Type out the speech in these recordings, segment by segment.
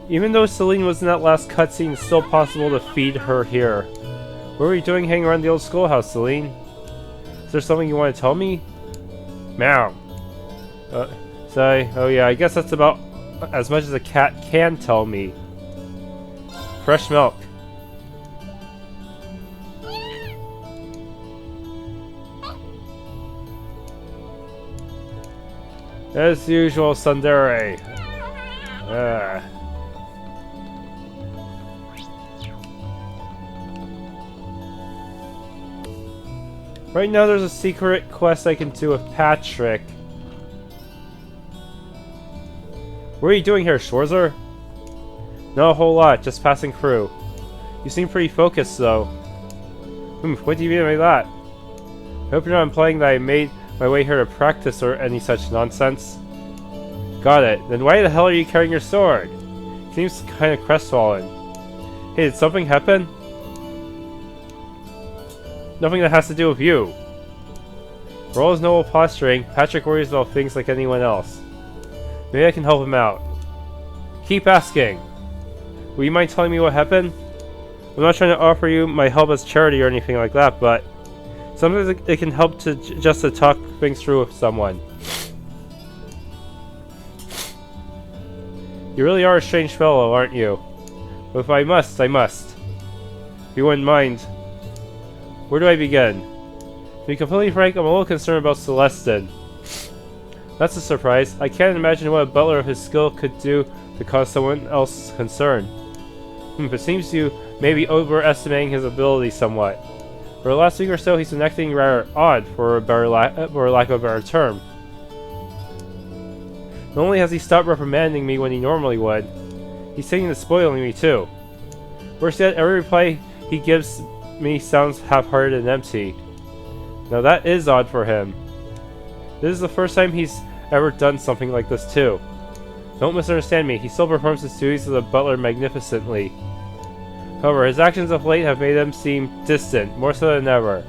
Even though Celine was in that last cutscene, it's still possible to feed her here. What were you doing hanging around the old schoolhouse, Celine? Is there something you want to tell me? Meow. Say, oh yeah, I guess that's about as much as a cat can tell me. Fresh milk. As usual, Sundere. Right now there's a secret quest I can do with Patrick. What are you doing here, Schwarzer? Not a whole lot, just passing through. You seem pretty focused though. What do you mean by that? I hope you're not implying that I made my way here to practice or any such nonsense. Got it. Then why the hell are you carrying your sword? Seems kind of crestfallen. Hey, did something happen? Nothing that has to do with you. For all his noble posturing, Patrick worries about things like anyone else. Maybe I can help him out. Keep asking. Will you mind telling me what happened? I'm not trying to offer you my help as charity or anything like that, but sometimes it can help to just to talk things through with someone. You really are a strange fellow, aren't you? But if I must, I must. If you wouldn't mind, where do I begin? To be completely frank, I'm a little concerned about Celestin. That's a surprise. I can't imagine what a butler of his skill could do to cause someone else concern. It seems you may be overestimating his ability somewhat. For the last week or so, he's been acting rather odd, for lack of a better term. Not only has he stopped reprimanding me when he normally would, he's taking to spoiling me too. Worse yet, every reply he gives me sounds half-hearted and empty. Now that is odd for him. This is the first time he's ever done something like this too. Don't misunderstand me, he still performs his duties as a butler magnificently. However, his actions of late have made him seem distant, more so than ever.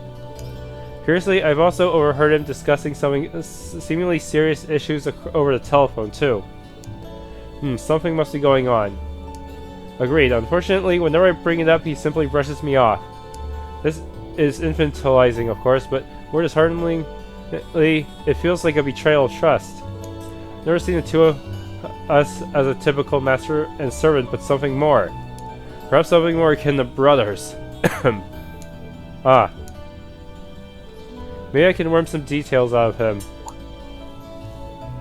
Curiously, I've also overheard him discussing something seemingly serious issues over the telephone too. Something must be going on. Agreed. Unfortunately, whenever I bring it up, he simply brushes me off. This is infantilizing, of course, but more dishearteningly, it feels like a betrayal of trust. Never seen the two of us as a typical master and servant, but something more. Perhaps something more akin to brothers. Ah. Maybe I can worm some details out of him.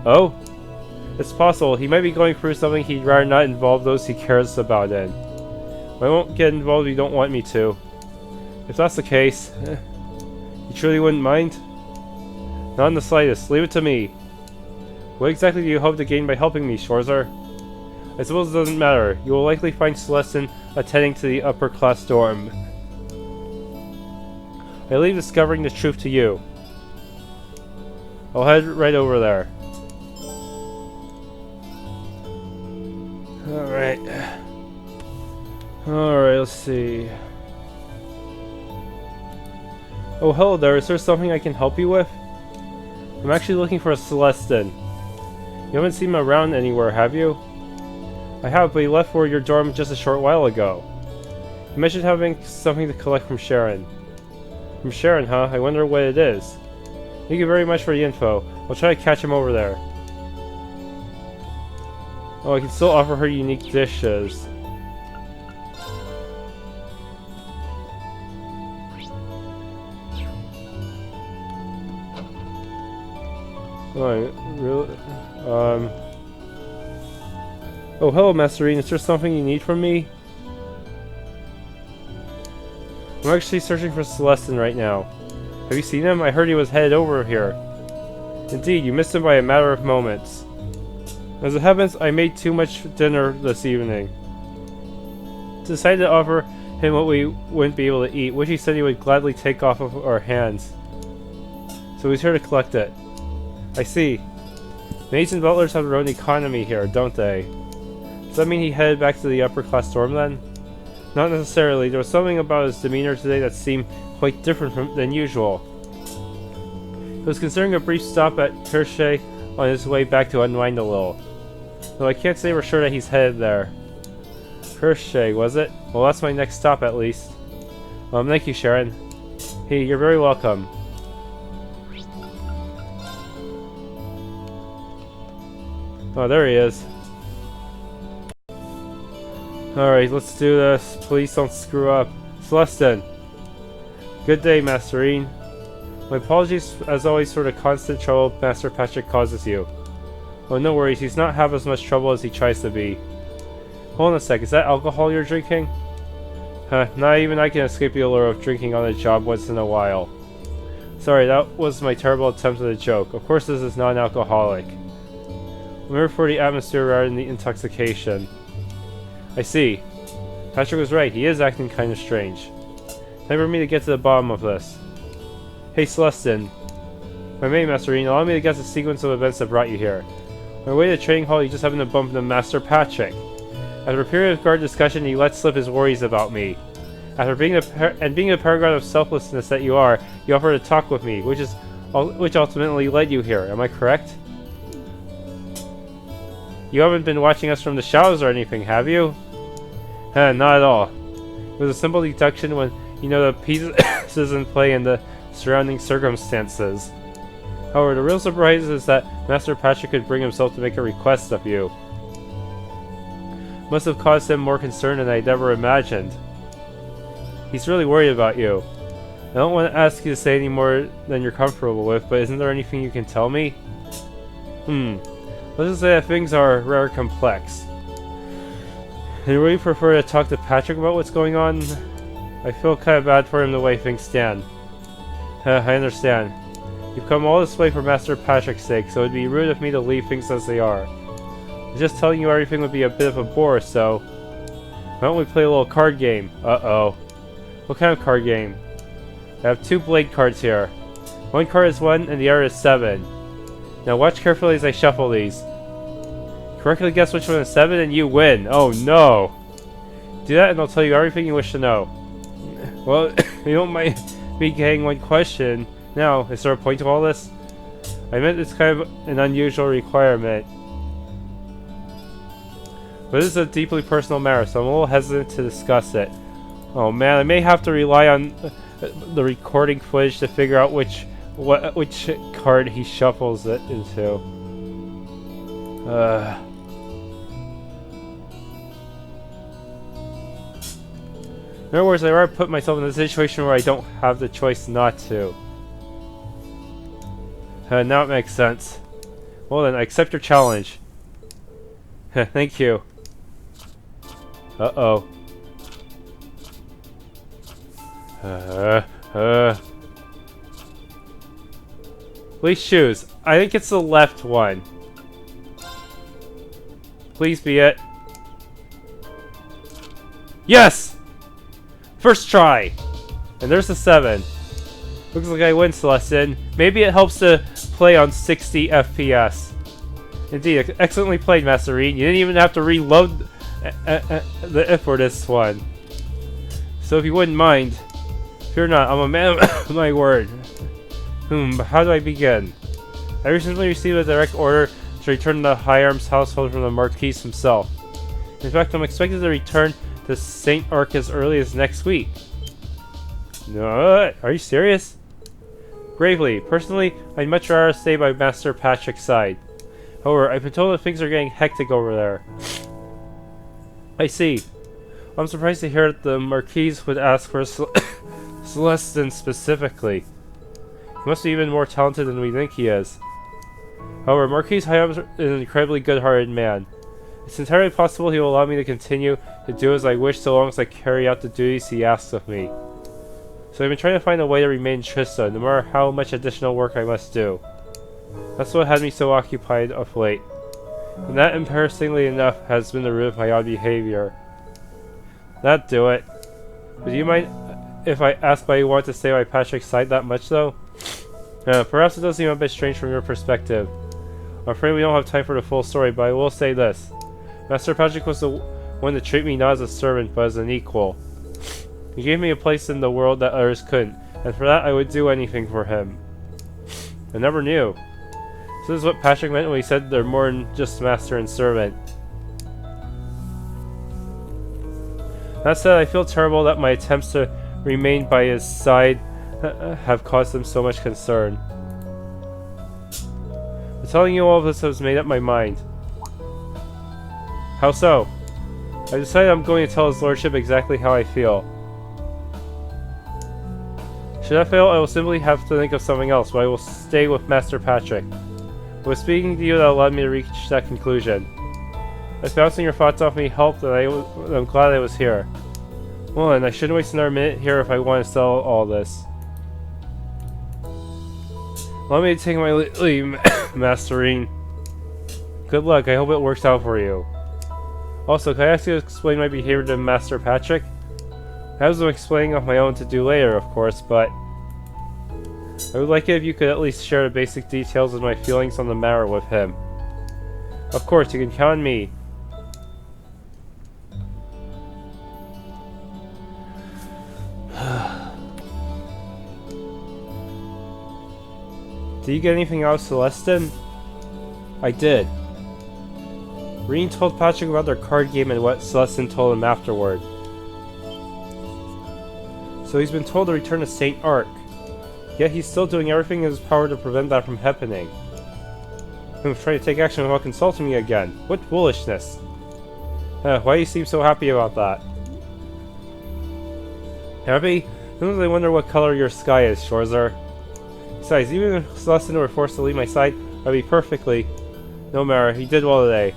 Oh? It's possible. He might be going through something he'd rather not involve those he cares about in. I won't get involved if you don't want me to. If that's the case, you truly wouldn't mind? Not in the slightest. Leave it to me. What exactly do you hope to gain by helping me, Schwarzer? I suppose it doesn't matter. You will likely find Celestin attending to the upper class dorm. I leave discovering the truth to you. I'll head right over there. Alright. Alright, let's see. Oh, hello there. Is there something I can help you with? I'm actually looking for a Celestin. You haven't seen him around anywhere, have you? I have, but he left for your dorm just a short while ago. You mentioned having something to collect from Sharon. From Sharon, huh? I wonder what it is. Thank you very much for the info. I'll try to catch him over there. Oh, I can still offer her unique dishes. Oh, really? Oh, hello, Master Rean. Is there something you need from me? I'm actually searching for Celestin right now. Have you seen him? I heard he was headed over here. Indeed, you missed him by a matter of moments. As it happens, I made too much dinner this evening. Decided to offer him what we wouldn't be able to eat, which he said he would gladly take off of our hands. So he's here to collect it. I see. Maids and butlers have their own economy here, don't they? Does that mean he headed back to the upper class dorm then? Not necessarily. There was something about his demeanor today that seemed quite different than usual. He was considering a brief stop at Terche on his way back to unwind a little. Though I can't say for sure that he's headed there. Crochet, was it? Well, that's my next stop at least. Thank you, Sharon. Hey, you're very welcome. Oh, there he is. Alright, let's do this. Please don't screw up. Valestein. Good day, Master Rean. My apologies, as always, for the constant trouble Master Patrick causes you. Oh, no worries, he's not half as much trouble as he tries to be. Hold on a sec, is that alcohol you're drinking? Not even I can escape the allure of drinking on the job once in a while. Sorry, that was my terrible attempt at a joke. Of course this is non-alcoholic. Remember for the atmosphere rather than the intoxication. I see. Patrick was right, he is acting kind of strange. Time for me to get to the bottom of this. Hey Celestin. My main Master Rean, allow me to guess the sequence of events that brought you here. On your way to the training hall, you just happened to bump into Master Patrick. After a period of guard discussion, he let slip his worries about me. After being a paragon of selflessness that you are, you offered to talk with me, which ultimately led you here. Am I correct? You haven't been watching us from the shadows or anything, have you? Not at all. It was a simple deduction when you know the pieces in play and the surrounding circumstances. However, the real surprise is that Master Patrick could bring himself to make a request of you. Must have caused him more concern than I'd ever imagined. He's really worried about you. I don't want to ask you to say any more than you're comfortable with, but isn't there anything you can tell me? Let's just say that things are rather complex. Do you really prefer to talk to Patrick about what's going on? I feel kind of bad for him the way things stand. I understand. You've come all this way for Master Patrick's sake, so it'd be rude of me to leave things as they are. Just telling you everything would be a bit of a bore, so why don't we play a little card game? Uh-oh. What kind of card game? I have 2 blade cards here. One card is 1 and the other is 7. Now watch carefully as I shuffle these. Correctly guess which one is 7 and you win. Oh no! Do that and I'll tell you everything you wish to know. Well, you don't mind me getting one question. Now, is there a point to all this? I meant it's kind of an unusual requirement. But this is a deeply personal matter, so I'm a little hesitant to discuss it. Oh man, I may have to rely on the recording footage to figure out which card he shuffles it into. In other words, I'd rather put myself in a situation where I don't have the choice not to. Now it makes sense. Well then, I accept your challenge. Thank you. Uh-oh. Please choose. I think it's the left one. Please be it. Yes! First try! And there's the 7. Looks like I win, Celestin. Maybe it helps to play on 60 FPS. Indeed, excellently played, Master Rean. You didn't even have to reload the for this one. So if you wouldn't mind, fear not, I'm a man of my word. But how do I begin? I recently received a direct order to return to the High Arms household from the Marquis himself. In fact, I'm expected to return to St. Arcus early as next week. No, are you serious? Gravely, personally, I'd much rather stay by Master Patrick's side. However, I've been told that things are getting hectic over there. I see. I'm surprised to hear that the Marquis would ask for Celestin specifically. He must be even more talented than we think he is. However, Marquis Hyams is an incredibly good-hearted man. It's entirely possible he will allow me to continue to do as I wish so long as I carry out the duties he asks of me. So I've been trying to find a way to remain in Trista, no matter how much additional work I must do. That's what had me so occupied of late. And that, embarrassingly enough, has been the root of my odd behavior. That'd do it. But do you mind if I ask why you want to stay by Patrick's side that much, though? Perhaps it does seem a bit strange from your perspective. I'm afraid we don't have time for the full story, but I will say this. Master Patrick was the one to treat me not as a servant, but as an equal. He gave me a place in the world that others couldn't, and for that I would do anything for him. I never knew. So this is what Patrick meant when he said they're more than just master and servant. That said, I feel terrible that my attempts to remain by his side have caused him so much concern. But telling you all of this has made up my mind. How so? I decided I'm going to tell his lordship exactly how I feel. Should I fail, I will simply have to think of something else, but I will stay with Master Patrick. It was speaking to you that allowed me to reach that conclusion. If bouncing your thoughts off me helped, then I'm glad I was here. Well then, I shouldn't waste another minute here if I want to sell all this. Allow me to take my leave, Master Rean. Good luck, I hope it works out for you. Also, can I ask you to explain my behavior to Master Patrick? I have some explaining of my own to do later, of course, but I would like it if you could at least share the basic details of my feelings on the matter with him. Of course, you can count on me. Did you get anything out of Valestein? I did. Rean told Patrick about their card game and what Valestein told him afterward. So he's been told to return to St. Arc. Yet he's still doing everything in his power to prevent that from happening. He's trying to take action without consulting me again. What foolishness. Why do you seem so happy about that? Happy? Sometimes I wonder what color your sky is, Shorzer. Besides, even if Valestein were forced to leave my side, I'd be perfectly... No matter, he did well today.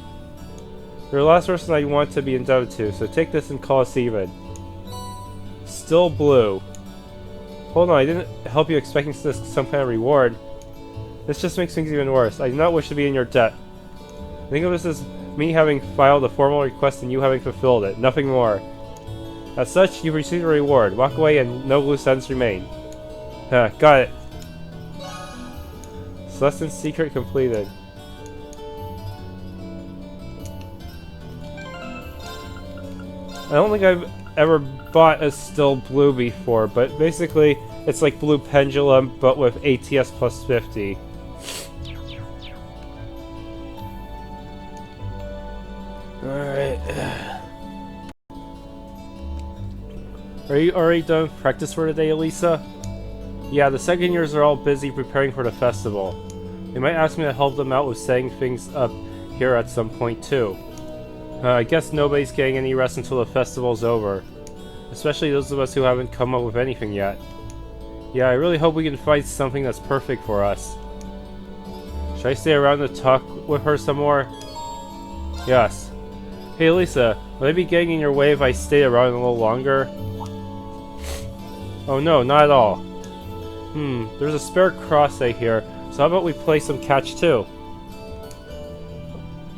You're the last person I want to be indebted to, so take this and call us even. Still blue. Hold on, I didn't help you expecting some kind of reward. This just makes things even worse. I do not wish to be in your debt. Think of this as me having filed a formal request and you having fulfilled it, nothing more. As such, you've received a reward. Walk away and no loose ends remain. Got it. Valestein's secret completed. I don't think I've ever bought a still blue before, but basically it's like Blue Pendulum but with ATS plus 50. Alright. Are you already done with practice for today, Elisa? Yeah, the second years are all busy preparing for the festival. They might ask me to help them out with setting things up here at some point too. I guess nobody's getting any rest until the festival's over. Especially those of us who haven't come up with anything yet. Yeah, I really hope we can find something that's perfect for us. Should I stay around to talk with her some more? Yes. Hey Lisa, would I be getting in your way if I stayed around a little longer? Oh no, not at all. There's a spare cross-A here, so how about we play some catch too?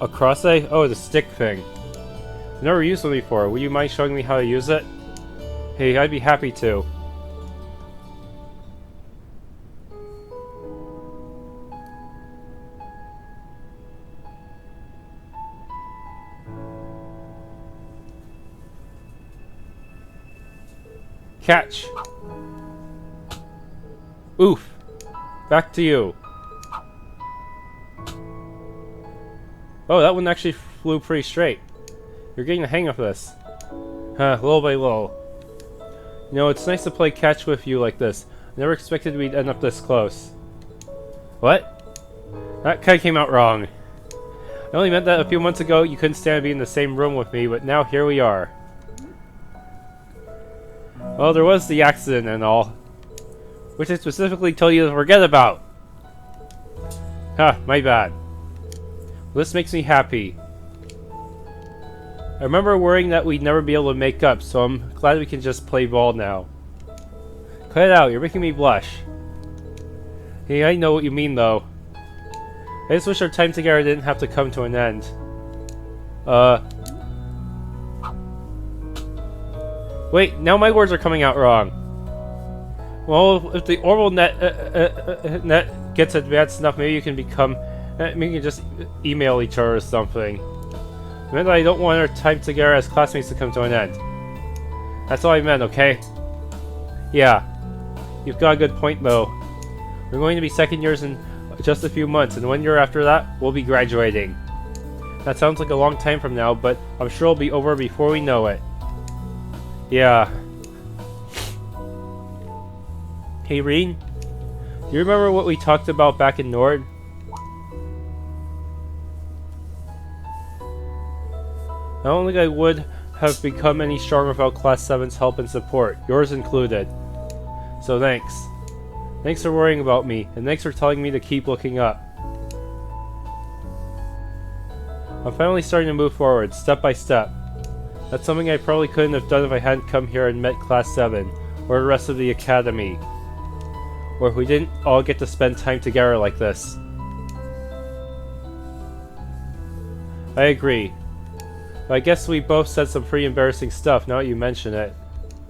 A cross-A? Oh, the stick thing. I've never used one before. Would you mind showing me how to use it? Hey, I'd be happy to. Catch! Oof! Back to you. Oh, that one actually flew pretty straight. You're getting the hang of this. Little by little. You know, it's nice to play catch with you like this. I never expected we'd end up this close. What? That kinda came out wrong. I only meant that a few months ago you couldn't stand to be in the same room with me, but now here we are. Well, there was the accident and all, which I specifically told you to forget about. My bad. This makes me happy. I remember worrying that we'd never be able to make up, so I'm glad we can just play ball now. Cut it out, you're making me blush. Hey, I know what you mean though. I just wish our time together didn't have to come to an end. Wait, now my words are coming out wrong. Well, if the orbital net gets advanced enough, maybe you can become... maybe you can just email each other or something. I meant that I don't want our time together as classmates to come to an end. That's all I meant, okay? Yeah. You've got a good point, though. We're going to be second years in just a few months, and 1 year after that, we'll be graduating. That sounds like a long time from now, but I'm sure it'll be over before we know it. Yeah. Hey, Rean? Do you remember what we talked about back in Nord? I don't think I would have become any stronger without Class 7's help and support, yours included. So thanks. Thanks for worrying about me, and thanks for telling me to keep looking up. I'm finally starting to move forward, step by step. That's something I probably couldn't have done if I hadn't come here and met Class 7, or the rest of the Academy. Or if we didn't all get to spend time together like this. I agree. But I guess we both said some pretty embarrassing stuff now that you mention it.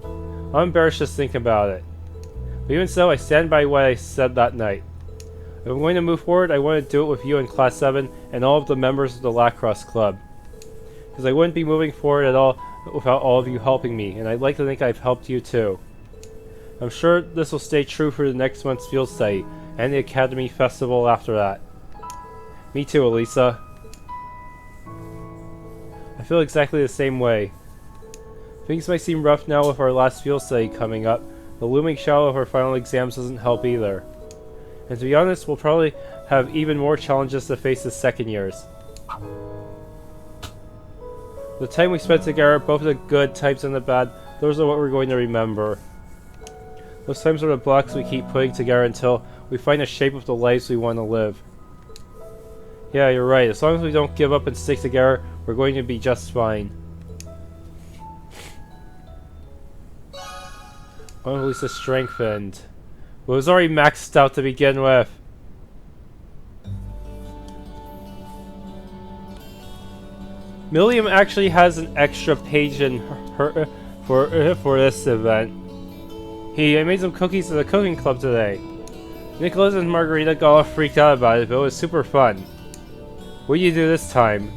I'm embarrassed just thinking about it. But even so, I stand by what I said that night. If I'm going to move forward, I want to do it with you in Class 7 and all of the members of the lacrosse club. Because I wouldn't be moving forward at all without all of you helping me, and I'd like to think I've helped you too. I'm sure this will stay true for the next month's field study, and the Academy Festival after that. Me too, Elisa. I feel exactly the same way. Things might seem rough now with our last field study coming up. The looming shadow of our final exams doesn't help either. And to be honest, we'll probably have even more challenges to face as second years. The time we spent together, both the good times and the bad, those are what we're going to remember. Those times are the blocks we keep putting together until we find a shape of the lives we want to live. Yeah, you're right. As long as we don't give up and stick together, we're going to be just fine. Oh, at least it's strengthened. Well, it was already maxed out to begin with. Milliam actually has an extra page in her for this event. I made some cookies at the cooking club today. Nicholas and Margarita got all freaked out about it, but it was super fun. What do you do this time?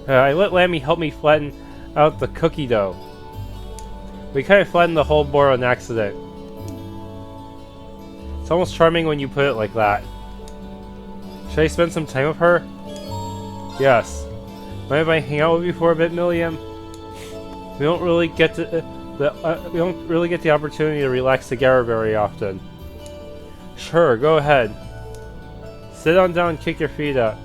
I let Lammy help me flatten out the cookie dough. We kind of flattened the whole board on accident. It's almost charming when you put it like that. Should I spend some time with her? Yes. Mind if I hang out with you for a bit, Milliam? We don't really get the opportunity to relax together very often. Sure, go ahead. Sit on down and kick your feet up.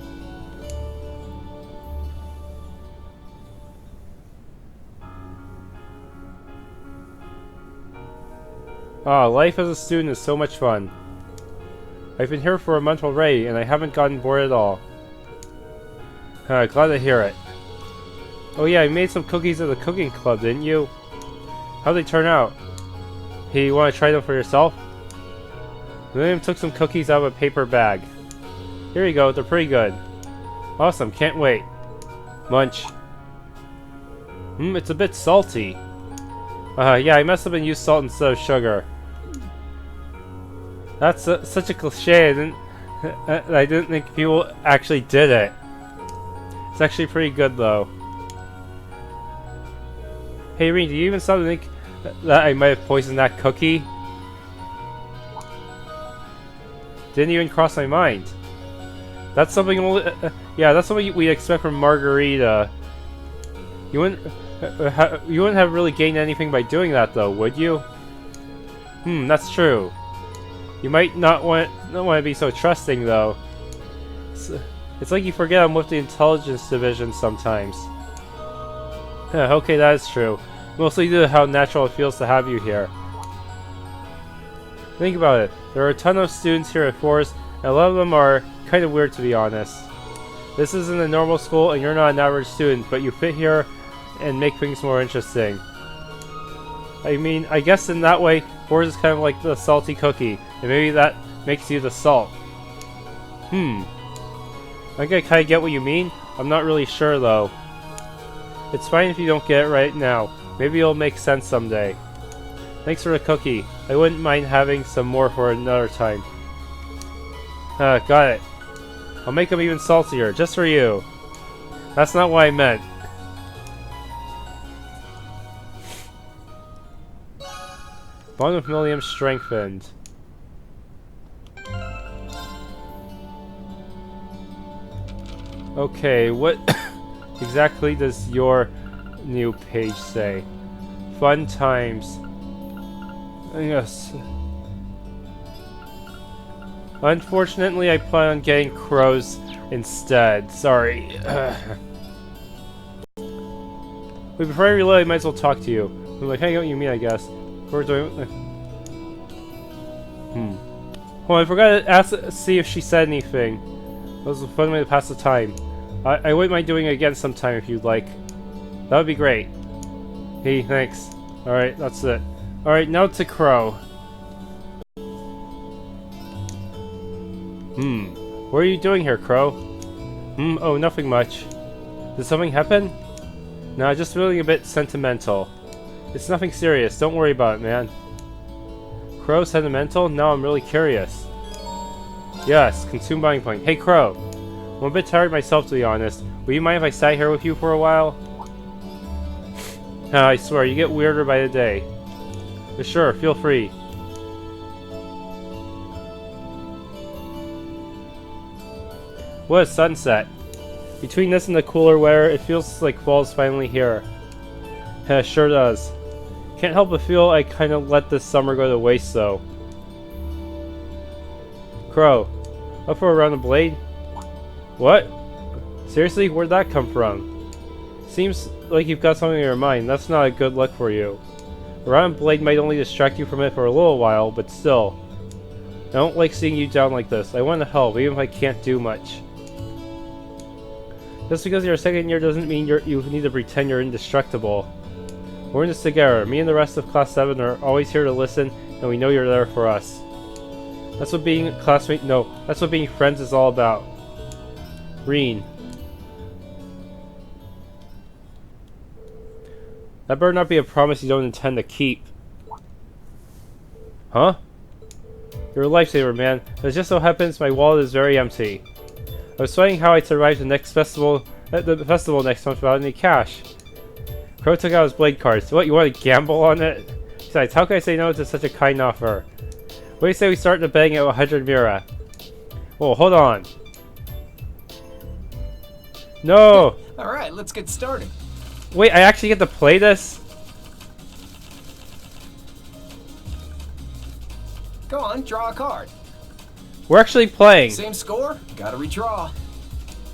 Ah, life as a student is so much fun. I've been here for a month already, and I haven't gotten bored at all. Glad to hear it. Oh yeah, you made some cookies at the cooking club, didn't you? How'd they turn out? Hey, you want to try them for yourself? William took some cookies out of a paper bag. Here you go, they're pretty good. Awesome, can't wait. Munch. It's a bit salty. Yeah, I must have been used salt instead of sugar. That's such a cliche, I didn't think people actually did it. It's actually pretty good though. Hey Rean, do you even stop to think that I might have poisoned that cookie? Didn't even cross my mind. That's something yeah, that's something we'd expect from Margarita. You wouldn't have really gained anything by doing that though, would you? That's true. You might not want to be so trusting though. It's like you forget I'm with the intelligence division sometimes. Okay, that is true. Mostly due to how natural it feels to have you here. Think about it. There are a ton of students here at Thors, and a lot of them are kind of weird to be honest. This isn't a normal school and you're not an average student, but you fit here and make things more interesting. I mean, I guess in that way, Thors is kind of like the salty cookie, and maybe that makes you the salt. I think I kind of get what you mean. I'm not really sure though. It's fine if you don't get it right now. Maybe it'll make sense someday. Thanks for the cookie. I wouldn't mind having some more for another time. Got it. I'll make them even saltier, just for you. That's not what I meant. Bond with Milliam strengthened. Okay, what exactly does your new page say? fun times. Yes. Unfortunately, I plan on getting crows instead. Sorry. Wait, before I reload, I might as well talk to you. I'm like, hang out, you mean, I guess. We're doing. Hold on, I forgot to ask, see if she said anything. That was a fun way to pass the time. I wouldn't mind doing it again sometime if you'd like. That would be great. Hey, thanks. Alright, that's it. Alright, now to Crow. What are you doing here, Crow? Oh, nothing much. Did something happen? No, just feeling a bit sentimental. It's nothing serious, don't worry about it, man. Crow, sentimental? Now I'm really curious. Yes, consume buying point. Hey, Crow. I'm a bit tired myself, to be honest. Would you mind if I sat here with you for a while? I swear, you get weirder by the day. But sure, feel free. What a sunset. Between this and the cooler weather, it feels like fall's finally here. It sure does. Can't help but feel I kind of let this summer go to waste, though. Crow, up for a round of blade? What? Seriously, where'd that come from? Seems like you've got something in your mind. That's not a good look for you. A round of blade might only distract you from it for a little while, but still. I don't like seeing you down like this. I want to help, even if I can't do much. Just because you're a second year doesn't mean you need to pretend you're indestructible. We're in this together. Me and the rest of Class 7 are always here to listen, and we know you're there for us. That's what being classmate. No, that's what being friends is all about. Rean. That better not be a promise you don't intend to keep. Huh? You're a lifesaver, man. It just so happens my wallet is very empty. I was sweating how I'd survive the next festival, the festival next month without any cash. Crow took out his blade cards. What, you want to gamble on it? Besides, how can I say no to such a kind offer? What do you say we start the betting at 100 Mira? Whoa, hold on. No! Alright, let's get started. Wait, I actually get to play this? Go on, draw a card. We're actually playing. Same score, gotta redraw.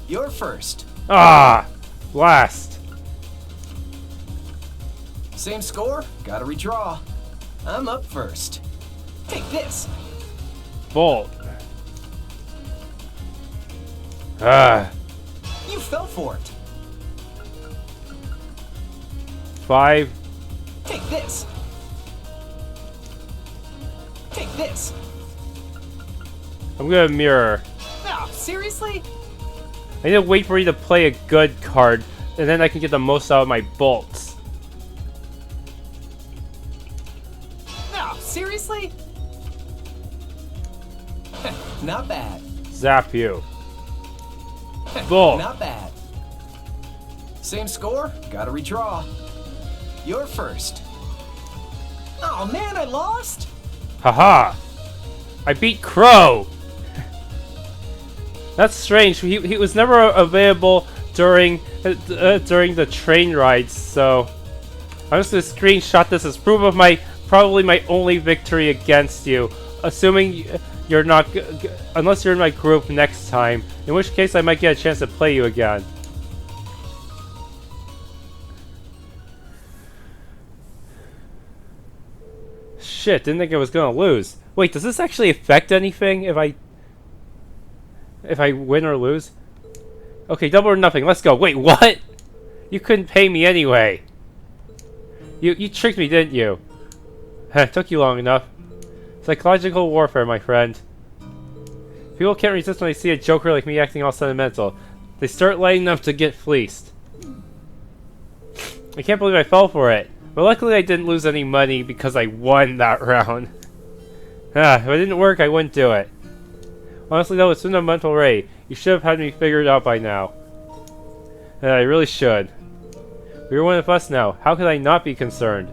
You're first. Ah! Last. Same score, gotta redraw. I'm up first. Take this. Bolt. Ah. You fell for it. 5. Take this. Take this. I'm gonna mirror. Oh, seriously? I need to wait for you to play a good card, and then I can get the most out of my bolts. Oh, seriously? Not bad. Zap you. Bolt. Not bad. Same score, gotta redraw. You're first. Oh man, I lost? Haha! I beat Crow! That's strange. He was never available during the train rides, so I'm just gonna screenshot this as proof of probably my only victory against you, assuming you're not, unless you're in my group next time, in which case I might get a chance to play you again. Shit, didn't think I was gonna lose. Wait, does this actually affect anything if I win or lose? Okay, double or nothing. Let's go. Wait, what? You couldn't pay me anyway. You tricked me, didn't you? It took you long enough. Psychological warfare, my friend. People can't resist when they see a joker like me acting all sentimental. They start lighting up to get fleeced. I can't believe I fell for it. But luckily I didn't lose any money because I won that round. If it didn't work, I wouldn't do it. Honestly though, it's been a mental raid. You should have had me figured out by now. I really should. You're one of us now. How could I not be concerned?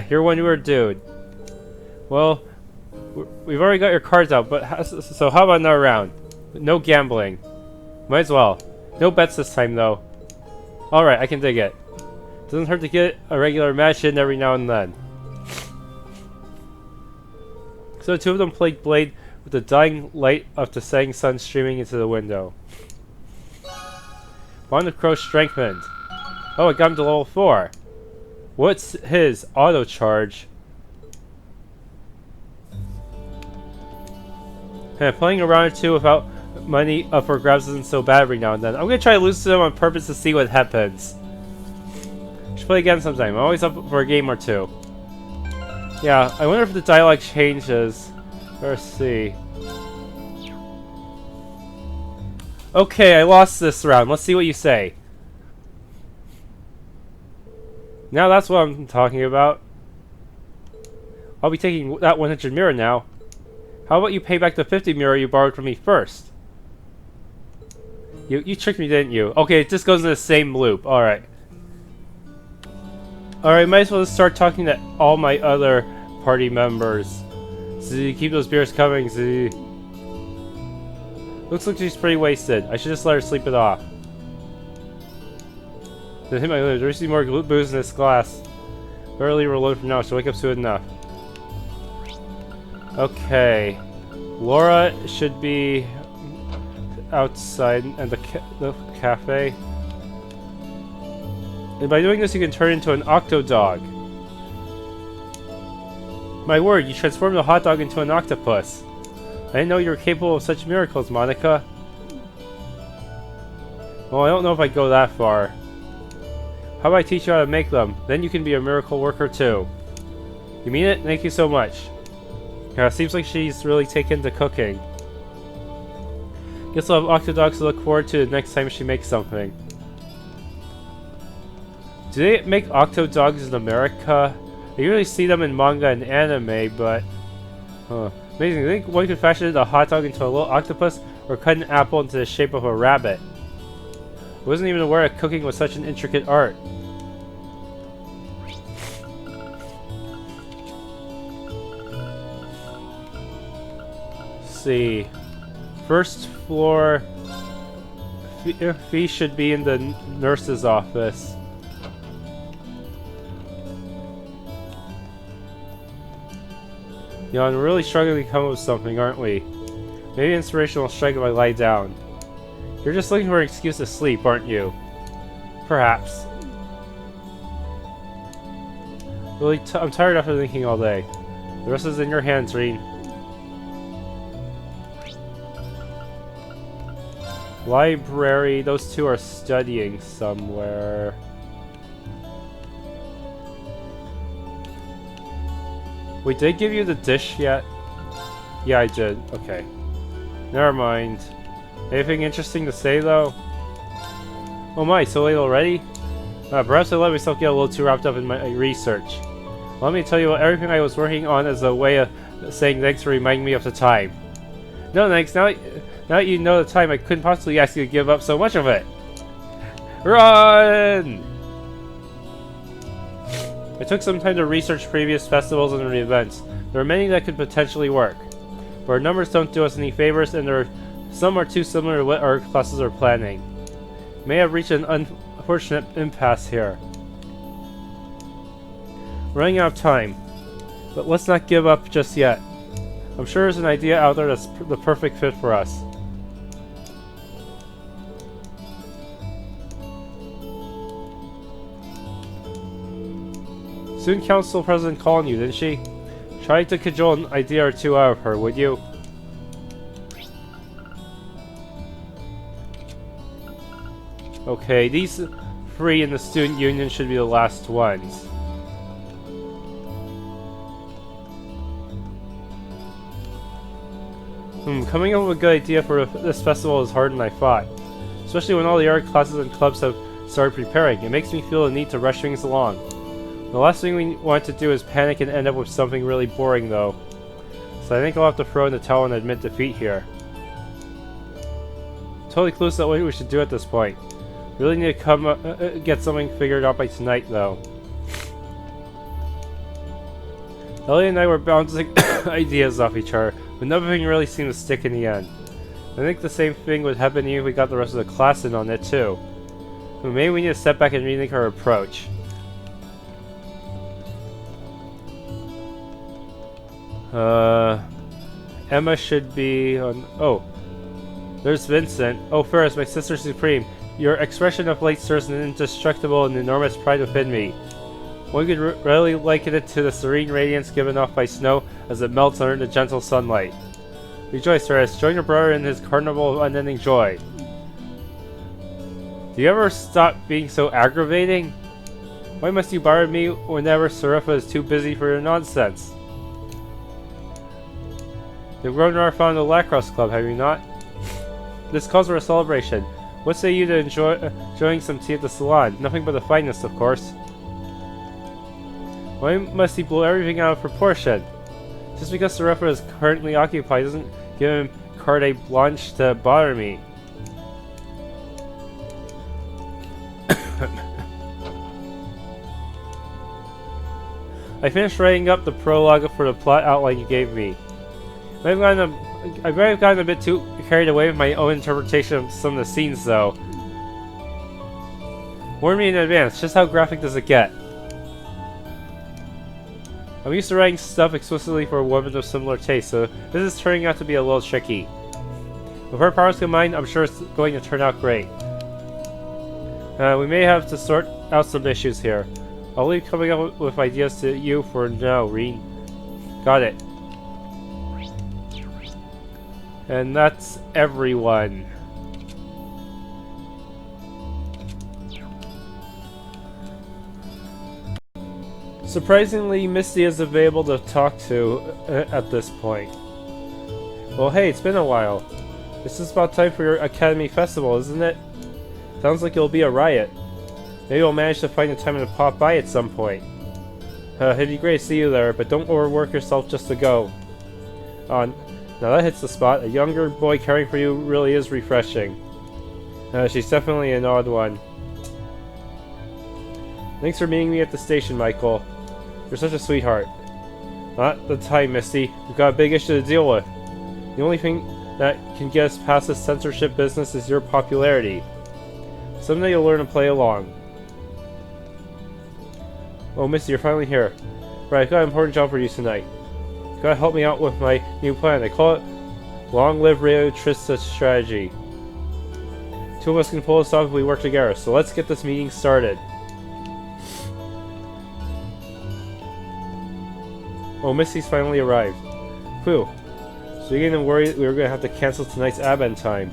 You're one newer dude. Well, we've already got your cards out, but so how about another round? No gambling. Might as well. No bets this time though. Alright, I can dig it. Doesn't hurt to get a regular match in every now and then. So the two of them played Blade with the dying light of the setting sun streaming into the window. Bond of Crow strengthened. Oh, I got him to level 4. What's his auto charge? Playing a round or two without money up for grabs isn't so bad every now and then. I'm gonna try to lose to them on purpose to see what happens. Should play again sometime. I'm always up for a game or two. Yeah, I wonder if the dialogue changes. Let's see. Okay, I lost this round. Let's see what you say. Now that's what I'm talking about. I'll be taking that 100 mirror now. How about you pay back the 50 mirror you borrowed from me first? You tricked me, didn't you? Okay, it just goes in the same loop. Alright. Alright, might as well just start talking to all my other party members. Z, keep those beers coming, Z. Looks like she's pretty wasted. I should just let her sleep it off. Hit my lips. There's more booze in this glass. Barely reload from now, so wake up soon enough. Okay. Laura should be outside and the cafe. And by doing this, you can turn into an octodog. My word, you transformed a hot dog into an octopus. I didn't know you were capable of such miracles, Monica. Well, I don't know if I'd go that far. How about I teach you how to make them? Then you can be a miracle worker too. You mean it? Thank you so much. Yeah, seems like she's really taken to cooking. Guess I'll have octodogs to look forward to the next time she makes something. Do they make octodogs in America? I usually see them in manga and anime, but... Amazing. I think one could fashion a hot dog into a little octopus, or cut an apple into the shape of a rabbit. I wasn't even aware that cooking was such an intricate art. Let's see. First floor... Fee should be in the nurse's office. You know, I'm really struggling to come up with something, aren't we? Maybe inspiration will strike if I lie down. You're just looking for an excuse to sleep, aren't you? Perhaps. Really, I'm tired after thinking all day. The rest is in your hands, Rean. Library, those two are studying somewhere. Wait, did I give you the dish yet? Yeah, I did. Okay. Never mind. Anything interesting to say, though? Oh my, so late already? Perhaps I let myself get a little too wrapped up in my research. Let me tell you what everything I was working on as a way of saying thanks for reminding me of the time. No thanks, now that you know the time, I couldn't possibly ask you to give up so much of it. Run! I took some time to research previous festivals and events. There are many that could potentially work. But our numbers don't do us any favors, and some are too similar to what our classes are planning. We may have reached an unfortunate impasse here. We're running out of time. But let's not give up just yet. I'm sure there's an idea out there that's the perfect fit for us. Student Council President calling you, didn't she? Try to cajole an idea or two out of her, would you? Okay, these three in the student union should be the last ones. Coming up with a good idea for this festival is harder than I thought. Especially when all the art classes and clubs have started preparing. It makes me feel the need to rush things along. The last thing we want to do is panic and end up with something really boring, though. So I think I'll have to throw in the towel and admit defeat here. Totally clueless at what we should do at this point. Really need to come get something figured out by tonight, though. Ellie and I were bouncing ideas off each other, but nothing really seemed to stick in the end. I think the same thing would happen if we got the rest of the class in on it, too. But maybe we need to step back and rethink our approach. Emma should be on... Oh. There's Vincent. Oh, Ferris, my sister supreme. Your expression of light stirs an indestructible and enormous pride within me. One could readily liken it to the serene radiance given off by snow as it melts under the gentle sunlight. Rejoice, Ferris. Join your brother in his carnival of unending joy. Do you ever stop being so aggravating? Why must you bother me whenever Sarafa is too busy for your nonsense? You've grown rather fond of the lacrosse club, have you not? This calls for a celebration. What say you to enjoying some tea at the salon? Nothing but the finest, of course. Why must he blow everything out of proportion? Just because Sarafa is currently occupied doesn't give him carte blanche to bother me. I finished writing up the prologue for the plot outline you gave me. I might have gotten a bit too carried away with my own interpretation of some of the scenes, though. Warn me in advance, just how graphic does it get? I'm used to writing stuff explicitly for a woman of similar taste, so this is turning out to be a little tricky. With our powers combined, I'm sure it's going to turn out great. We may have to sort out some issues here. I'll leave coming up with ideas to you for now, Rean. Got it. And that's everyone. Surprisingly, Misty is available to talk to at this point. Well, hey, it's been a while. This is about time for your Academy Festival, isn't it? Sounds like it'll be a riot. Maybe we'll manage to find a time to pop by at some point. It'd be great to see you there, but don't overwork yourself just to go. Now that hits the spot. A younger boy caring for you really is refreshing. She's definitely an odd one. Thanks for meeting me at the station, Michael. You're such a sweetheart. Not the time, Misty. We've got a big issue to deal with. The only thing that can get us past this censorship business is your popularity. Someday you'll learn to play along. Oh, Misty, you're finally here. Right, I've got an important job for you tonight. You gotta help me out with my new plan. I call it Long Live Radio Trista Strategy. Two of us can pull this off if we work together, so let's get this meeting started. Oh, Misty's finally arrived. Phew. So you're getting worried we were gonna have to cancel tonight's Advent time.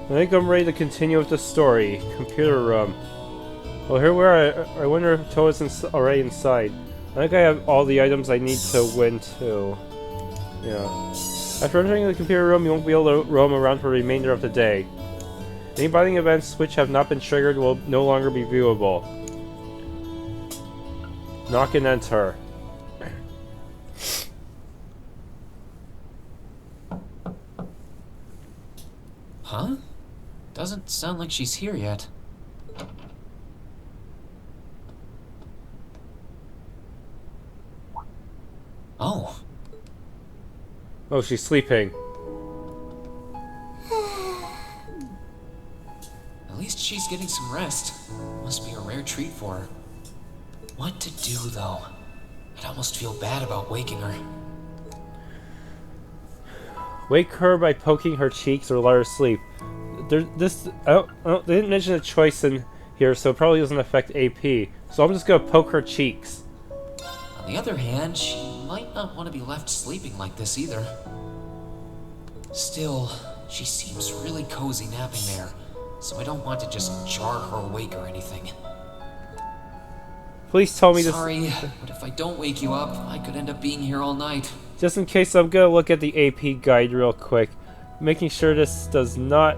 I think I'm ready to continue with the story. Computer room. Well, here we are. I wonder if Toa's already inside. I think I have all the items I need to win too. Yeah. After entering the computer room, you won't be able to roam around for the remainder of the day. Any binding events which have not been triggered will no longer be viewable. Knock and enter. Huh? Doesn't sound like she's here yet. Oh. Oh, she's sleeping. At least she's getting some rest. Must be a rare treat for her. What to do, though? I'd almost feel bad about waking her. Wake her by poking her cheeks or let her sleep. They didn't mention a choice in here, so it probably doesn't affect AP. So I'm just gonna poke her cheeks. On the other hand, she might not want to be left sleeping like this either. Still, she seems really cozy napping there, so I don't want to just jar her awake or anything. Please tell me this. Sorry, but if I don't wake you up, I could end up being here all night. Just in case, I'm gonna look at the AP guide real quick, making sure this does not.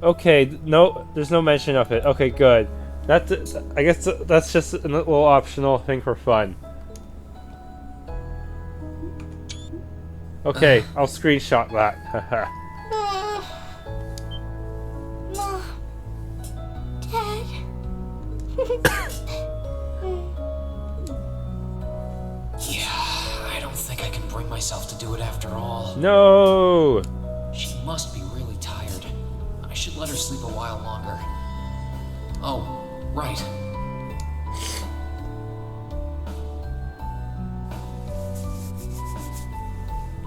Okay, no, there's no mention of it. Okay, good. I guess that's just a little optional thing for fun. Okay, I'll screenshot that. Haha. think I can bring myself to do it after all. No! She must be really tired. I should let her sleep a while longer. Oh, right.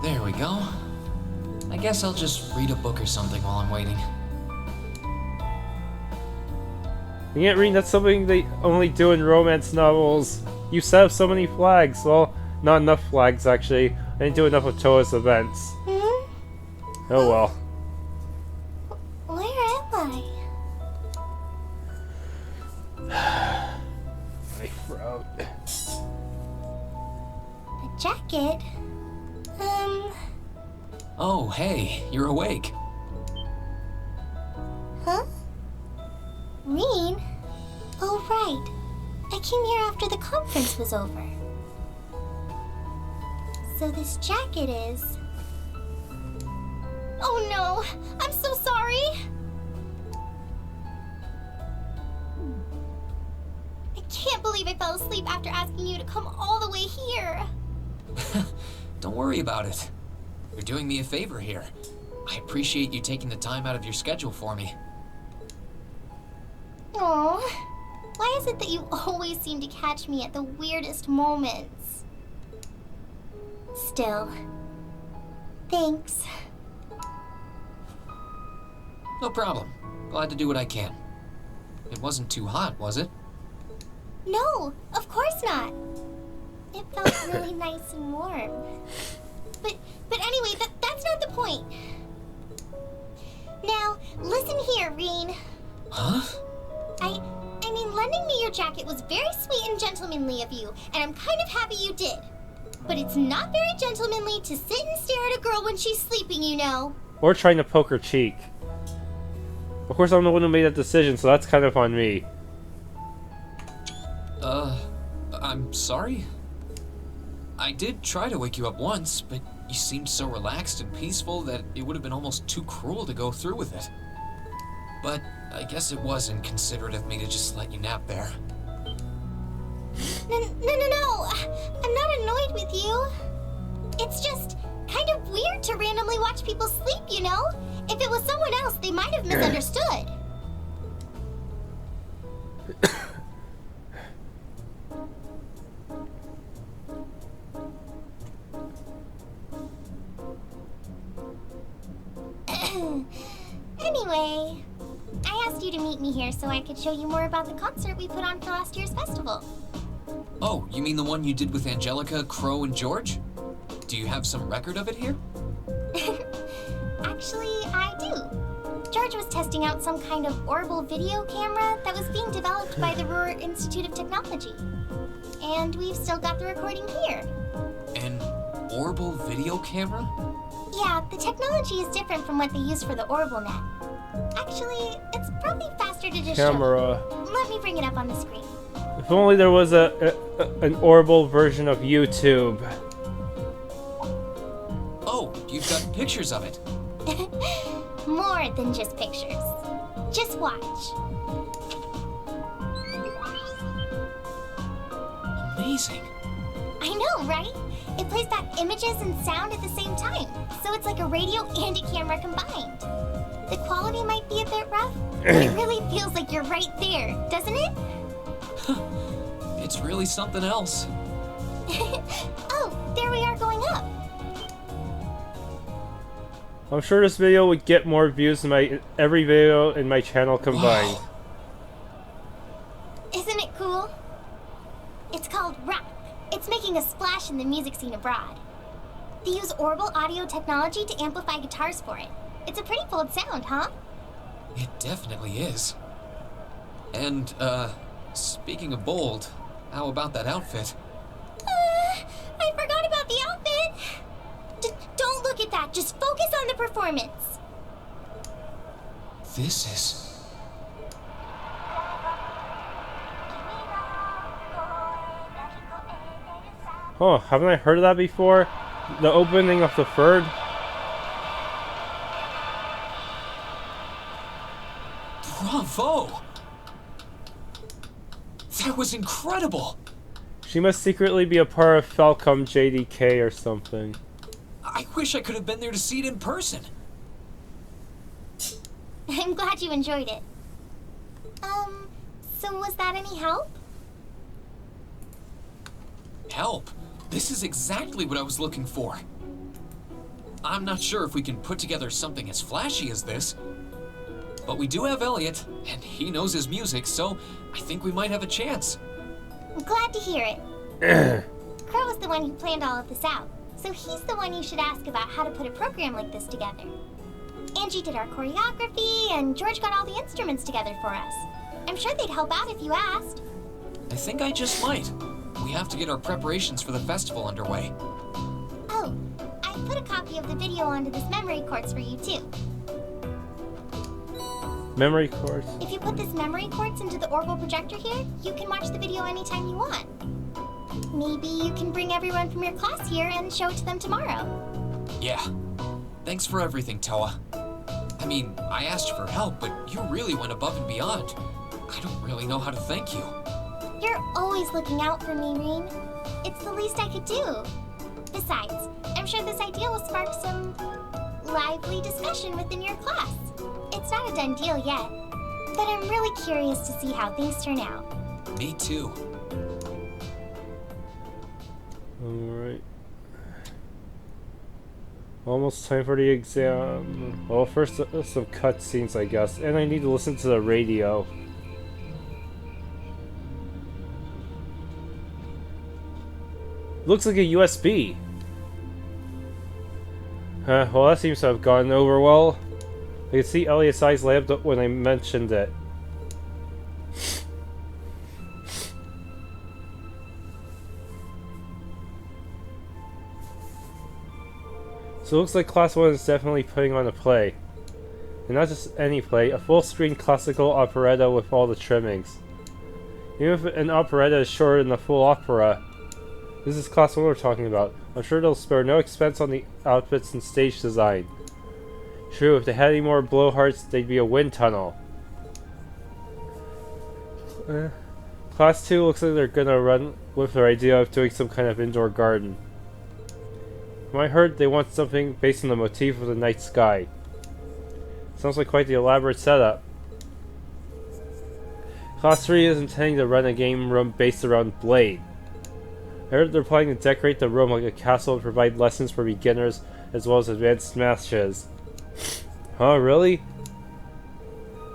There we go. I guess I'll just read a book or something while I'm waiting. And yet, Rean, that's something they only do in romance novels. You set up so many flags. Well, not enough flags, actually. I didn't do enough of TLoH events. Hmm? Oh well. Where am I? My throat. A jacket? Oh, hey, you're awake. Huh? Rean? Oh, right. I came here after the conference was over. So this jacket is... Oh no! I'm so sorry! I can't believe I fell asleep after asking you to come all the way here. Don't worry about it. You're doing me a favor here. I appreciate you taking the time out of your schedule for me. Aww. Why is it that you always seem to catch me at the weirdest moments? Still, thanks. No problem. Glad to do what I can. It wasn't too hot, was it? No, of course not. It felt really nice and warm. But anyway, that's not the point. Now, listen here, Rean. Huh? I mean, lending me your jacket was very sweet and gentlemanly of you, and I'm kind of happy you did. But it's not very gentlemanly to sit and stare at a girl when she's sleeping, you know. Or trying to poke her cheek. Of course, I'm the one who made that decision, so that's kind of on me. I'm sorry? I did try to wake you up once, but you seemed so relaxed and peaceful that it would have been almost too cruel to go through with it. But I guess it was inconsiderate of me to just let you nap there. No. I'm not annoyed with you. It's just kind of weird to randomly watch people sleep, you know? If it was someone else, they might have misunderstood. Anyway, I asked you to meet me here so I could show you more about the concert we put on for last year's festival. Oh, you mean the one you did with Angelica, Crow, and George? Do you have some record of it here? Actually, I do. George was testing out some kind of orbital video camera that was being developed by the Ruhr Institute of Technology. And we've still got the recording here. An orbital video camera? Yeah, the technology is different from what they use for the orbital net. Actually, it's probably faster to just Camera. show you. Let me bring it up on the screen. If only there was an orbital version of YouTube. Oh, you've got pictures of it. More than just pictures. Just watch. Amazing. I know, right? It plays back images and sound at the same time, so it's like a radio and a camera combined. The quality might be a bit rough, but it really feels like you're right there, doesn't it? It's really something else. Oh, there we are going up. I'm sure this video would get more views than every video in my channel combined. Wow. Isn't it cool? It's called Rock. It's making a splash in the music scene abroad. They use orbital audio technology to amplify guitars for it. It's a pretty bold sound, huh? It definitely is. And, speaking of bold, how about that outfit? I forgot about the outfit. Don't look at that. Just focus on the performance. This is... Oh, haven't I heard of that before? The opening of the third? Bravo! That was incredible! She must secretly be a part of Falcom JDK or something. I wish I could have been there to see it in person. I'm glad you enjoyed it. So was that any help? Help? This is exactly what I was looking for. I'm not sure if we can put together something as flashy as this, but we do have Elliot, and he knows his music, so I think we might have a chance. I'm glad to hear it. Crow was the one who planned all of this out, so he's the one you should ask about how to put a program like this together. Angie did our choreography, and George got all the instruments together for us. I'm sure they'd help out if you asked. I think I just might. We have to get our preparations for the festival underway. Oh, I put a copy of the video onto this memory quartz for you too. Memory quartz. If you put this memory quartz into the orbital projector here, you can watch the video anytime you want. Maybe you can bring everyone from your class here and show it to them tomorrow. Yeah. Thanks for everything, Toa. I mean, I asked for help, but you really went above and beyond. I don't really know how to thank you. You're always looking out for me, Rean. It's the least I could do. Besides, I'm sure this idea will spark some lively discussion within your class. It's not a done deal yet, but I'm really curious to see how things turn out. Me too. Alright. Almost time for the exam. Well, first some cutscenes, I guess, and I need to listen to the radio. Looks like a USB. Well, that seems to have gone over well. I could see Elliot's eyes light up when I mentioned it. So it looks like Class 1 is definitely putting on a play. And not just any play, a full-screen classical operetta with all the trimmings. Even if an operetta is shorter than a full opera, this is Class 1 we're talking about. I'm sure they'll spare no expense on the outfits and stage design. True, if they had any more blowhards, they'd be a wind tunnel. Class 2 looks like they're gonna run with their idea of doing some kind of indoor garden. From what I heard, they want something based on the motif of the night sky. Sounds like quite the elaborate setup. Class 3 is intending to run a game room based around Blade. I heard they're planning to decorate the room like a castle and provide lessons for beginners as well as advanced matches. Huh, really?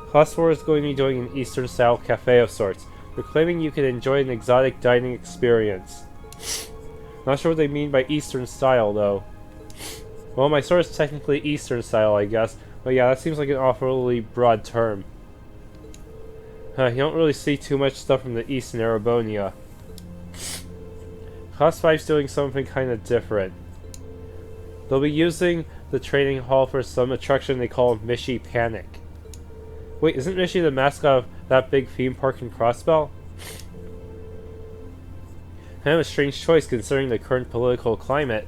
Class 4 is going to be doing an Eastern style cafe of sorts. They're claiming you can enjoy an exotic dining experience. Not sure what they mean by Eastern style though. Well, my store is technically Eastern style, I guess, but yeah, that seems like an awfully broad term. You don't really see too much stuff from the East in Erebonia. Class 5's doing something kinda different. They'll be using the training hall for some attraction they call Mishi Panic. Wait, isn't Mishi the mascot of that big theme park in Crossbell? Kind of a strange choice considering the current political climate.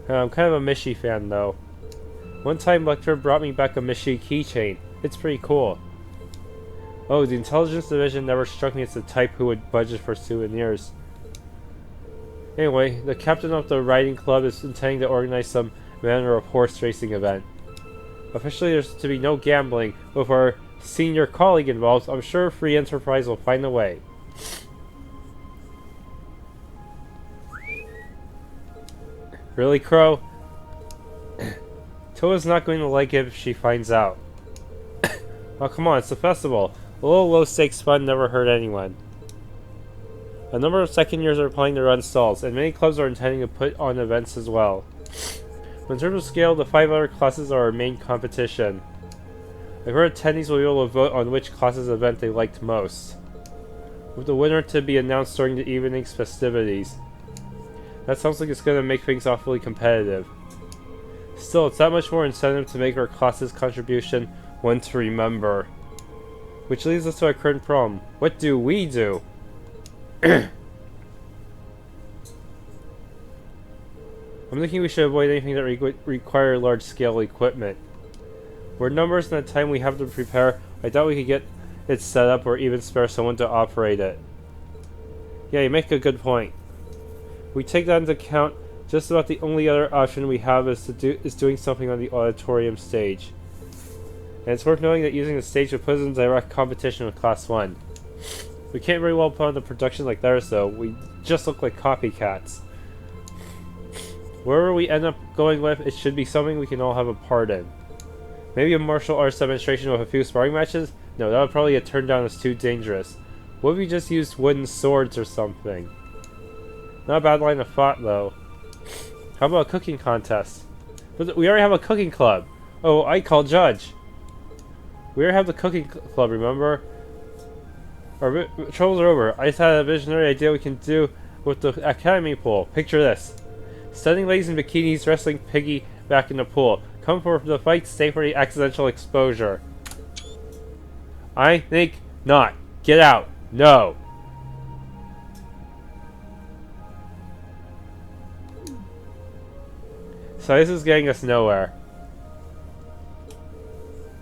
I'm kind of a Mishi fan though. One time Lecter brought me back a Mishi keychain. It's pretty cool. Oh, the intelligence division never struck me as the type who would budget for souvenirs. Anyway, the captain of the riding club is intending to organize some manner of horse racing event. Officially there's to be no gambling, but with our senior colleague involved, I'm sure Free Enterprise will find a way. Really, Crow? Toa's not going to like it if she finds out. Oh, come on, it's a festival. A little low-stakes fun never hurt anyone. A number of second years are planning to run stalls, and many clubs are intending to put on events as well. But in terms of scale, the 5 other classes are our main competition. I've heard attendees will be able to vote on which class's event they liked most, with the winner to be announced during the evening's festivities. That sounds like it's going to make things awfully competitive. Still, it's that much more incentive to make our class's contribution one to remember. Which leads us to our current problem. What do we do? I'm thinking we should avoid anything that require large-scale equipment. For numbers and the time we have to prepare, I doubt we could get it set up or even spare someone to operate it. Yeah, you make a good point. We take that into account. Just about the only other option we have is doing something on the auditorium stage. And it's worth noting that using the stage would put us in direct competition with Class 1. We can't very well put on the production like theirs though. We just look like copycats. Wherever we end up going with, it should be something we can all have a part in. Maybe a martial arts demonstration with a few sparring matches? No, that would probably get turned down as too dangerous. What if we just used wooden swords or something? Not a bad line of thought though. How about a cooking contest? But we already have a cooking club. Oh, I call judge. We already have the cooking club, remember? Our troubles are over. I just had a visionary idea we can do with the academy pool. Picture this. Stunning ladies in bikinis wrestling Piggy back in the pool. Come for the fight, stay for the accidental exposure. I think not. Get out. No. So this is getting us nowhere.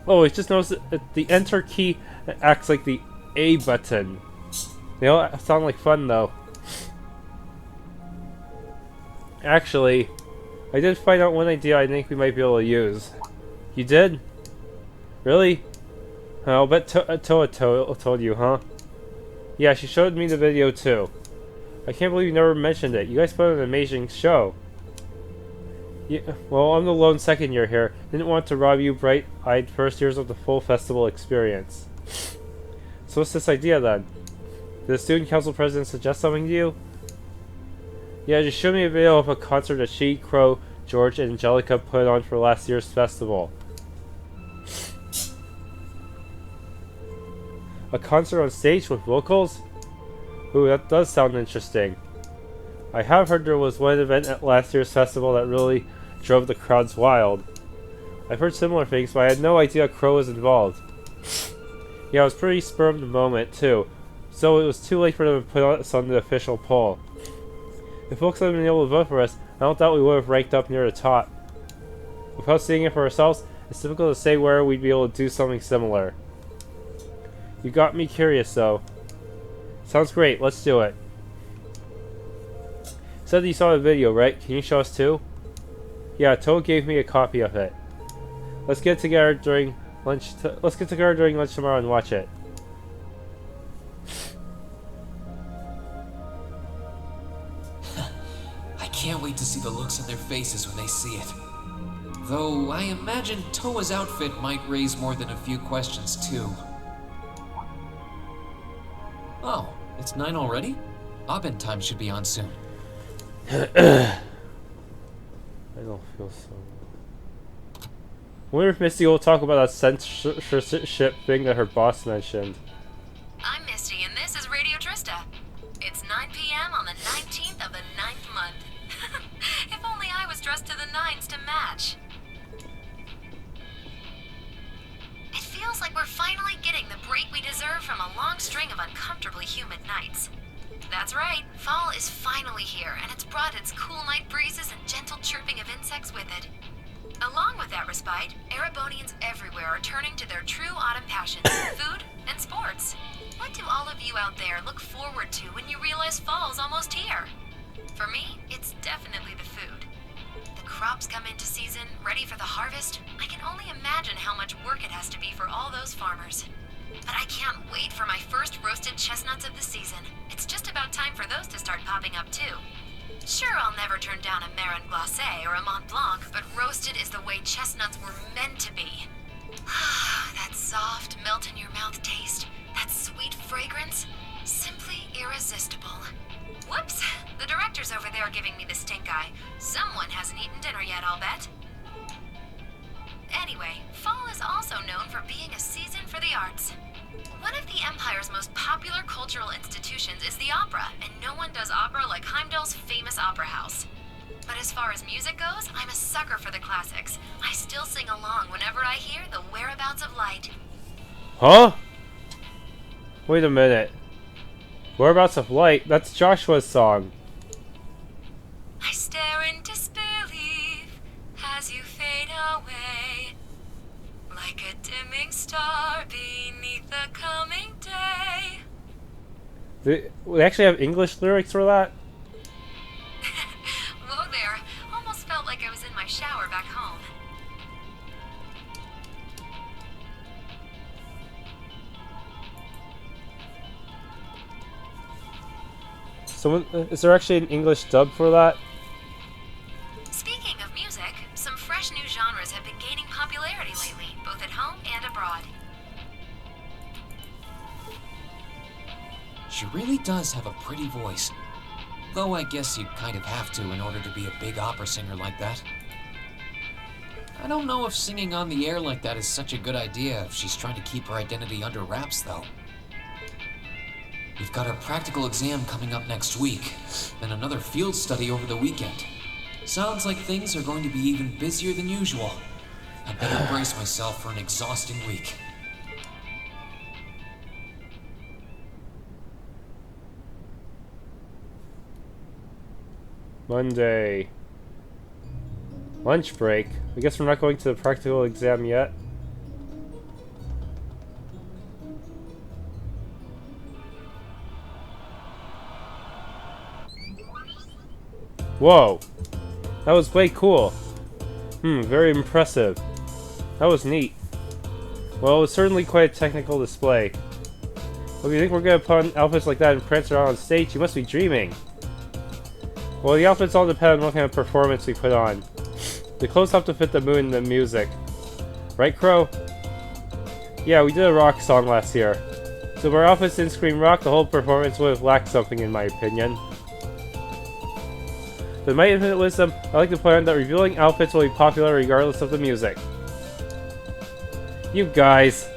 Oh, it's just noticed that the enter key acts like the A button. They all sound like fun though. Actually, I did find out one idea I think we might be able to use. You did? Really? I'll bet Toa told you, huh? Yeah, she showed me the video too. I can't believe you never mentioned it. You guys put on an amazing show. Yeah, well, I'm the lone second year here. Didn't want to rob you bright-eyed first years of the full festival experience. So what's this idea then? Did the student council president suggest something to you? Yeah, just show me a video of a concert that she, Crow, George, and Angelica put on for last year's festival. A concert on stage with vocals? Ooh, that does sound interesting. I have heard there was one event at last year's festival that really drove the crowds wild. I've heard similar things, but I had no idea Crow was involved. Yeah, I was pretty spur of the moment, too. So it was too late for them to put us on the official poll. If folks hadn't been able to vote for us, I don't doubt we would have ranked up near the top. Without seeing it for ourselves, it's difficult to say where we'd be able to do something similar. You got me curious, though. Sounds great, let's do it. Said you saw the video, right? Can you show us too? Yeah, Toad gave me a copy of it. Let's get together during lunch. Let's get together during lunch tomorrow and watch it. I can't wait to see the looks on their faces when they see it. Though I imagine Toa's outfit might raise more than a few questions too. Oh, it's 9 already? Obbin time should be on soon. I don't feel so. I wonder if Misty will talk about that censorship thing that her boss mentioned. I'm Misty, and this is Radio Trista. It's 9 p.m. on the 19th of the 9th month. If only I was dressed to the nines to match. It feels like we're finally getting the break we deserve from a long string of uncomfortably humid nights. That's right, fall is finally here, and it's brought its cool night breezes and gentle chirping of insects with it. Along with that respite, Erebonians everywhere are turning to their true autumn passions, food and sports. What do all of you out there look forward to when you realize fall's almost here? For me, it's definitely the food. The crops come into season, ready for the harvest. I can only imagine how much work it has to be for all those farmers. But I can't wait for my first roasted chestnuts of the season. It's just about time for those to start popping up too. Sure, I'll never turn down a Marron Glacé or a Mont Blanc, but roasted is the way chestnuts were meant to be. That soft, melt-in-your-mouth taste, that sweet fragrance, simply irresistible. Whoops! The director's over there giving me the stink eye. Someone hasn't eaten dinner yet, I'll bet. Anyway, fall is also known for being a season for the arts. One of the Empire's most popular cultural institutions is the opera, and no one does opera like Heimdall's famous opera house. But as far as music goes, I'm a sucker for the classics. I still sing along whenever I hear The Whereabouts of Light. Huh? Wait a minute. Whereabouts of Light? That's Joshua's song. I stare in disbelief as you fade away, like a dimming star beneath the coming day. We actually have English lyrics for that? Whoa there. Almost felt like I was in my shower back home. Someone, is there actually an English dub for that? Speaking of music, some fresh new genres have been gaining popularity lately, both at home and abroad. She really does have a pretty voice. Though I guess you kind of have to in order to be a big opera singer like that. I don't know if singing on the air like that is such a good idea if she's trying to keep her identity under wraps, though. We've got our practical exam coming up next week, then another field study over the weekend. Sounds like things are going to be even busier than usual. I better brace myself for an exhausting week. Monday. Lunch break. I guess we're not going to the practical exam yet. Whoa! That was way cool. Very impressive. That was neat. Well, it was certainly quite a technical display. Well, if you think we're gonna put on outfits like that and prance around on stage, you must be dreaming. Well, the outfits all depend on what kind of performance we put on. The clothes have to fit the mood and the music. Right, Crow? Yeah, we did a rock song last year. So if our outfits didn't scream rock, the whole performance would have lacked something in my opinion. With my infinite wisdom, I like to point out that revealing outfits will be popular regardless of the music. You guys.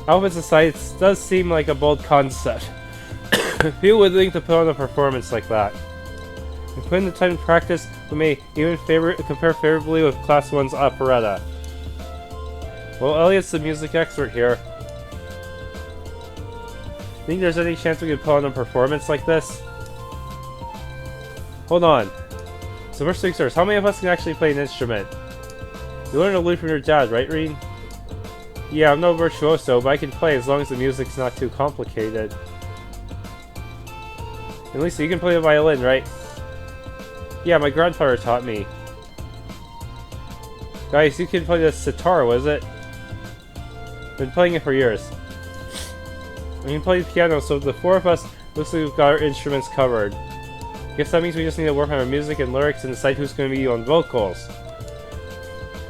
Outfits aside, it does seem like a bold concept. People would think to put on a performance like that. If put in the time to practice, we may even compare favorably with Class 1's operetta. Well, Elliot's the music expert here. Think there's any chance we could put on a performance like this? Hold on. So first things first, how many of us can actually play an instrument? You learned a lute from your dad, right, Rean? Yeah, I'm no virtuoso, but I can play as long as the music's not too complicated. And Lisa, you can play the violin, right? Yeah, my grandfather taught me. Guys, you can play the sitar, was it? Been playing it for years. I can play the piano, so the four of us looks like we've got our instruments covered. Guess that means we just need to work on our music and lyrics and decide who's going to be on vocals.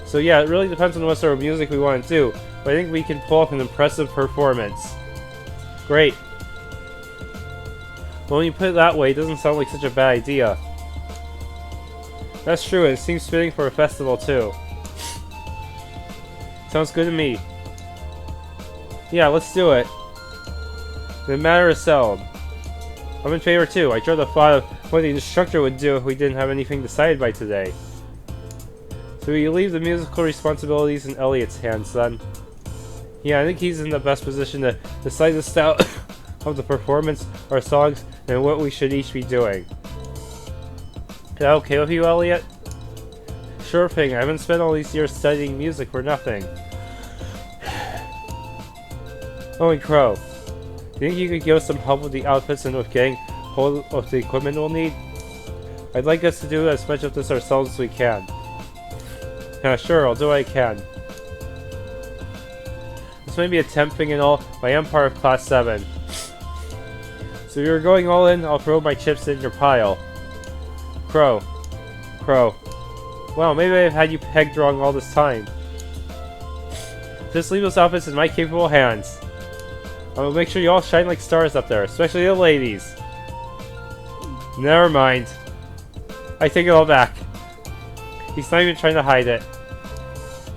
So yeah, it really depends on what sort of music we want to do, but I think we can pull off an impressive performance. Great. Well, when you put it that way, it doesn't sound like such a bad idea. That's true, and it seems fitting for a festival too. Sounds good to me. Yeah, let's do it. The matter is settled. I'm in favor too. I drew the thought of what the instructor would do if we didn't have anything decided by today. So we leave the musical responsibilities in Elliot's hands then. Yeah, I think he's in the best position to decide the style of the performance, our songs, and what we should each be doing. Is that okay with you, Elliot? Sure thing, I haven't spent all these years studying music for nothing. Oh, and Crow, do you think you could give us some help with the outfits and with getting hold of the equipment we'll need? I'd like us to do as much of this ourselves as we can. Yeah, sure, I'll do what I can. This may be a temp thing and all, but I am part of Class 7. So if you're going all in, I'll throw my chips in your pile. Crow. Well, maybe I've had you pegged wrong all this time. Just leave those outfits in my capable hands. I will make sure you all shine like stars up there, especially the ladies. Never mind. I take it all back. He's not even trying to hide it.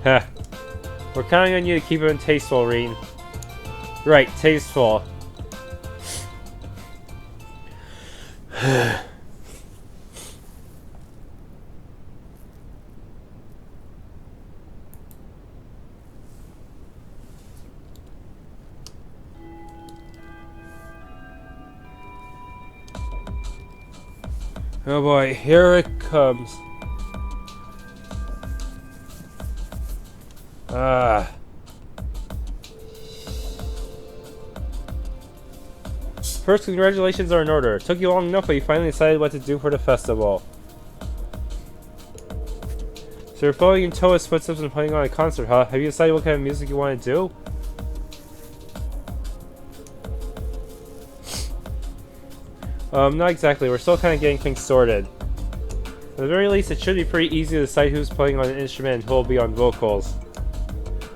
Heh. We're counting on you to keep him tasteful, Rean. Right, tasteful. Oh boy, here it comes. First, congratulations are in order. Took you long enough, but you finally decided what to do for the festival. So you're following in Toa's footsteps and putting on a concert, huh? Have you decided what kind of music you want to do? Not exactly. We're still kind of getting things sorted. At the very least, it should be pretty easy to decide who's playing on an instrument and who will be on vocals.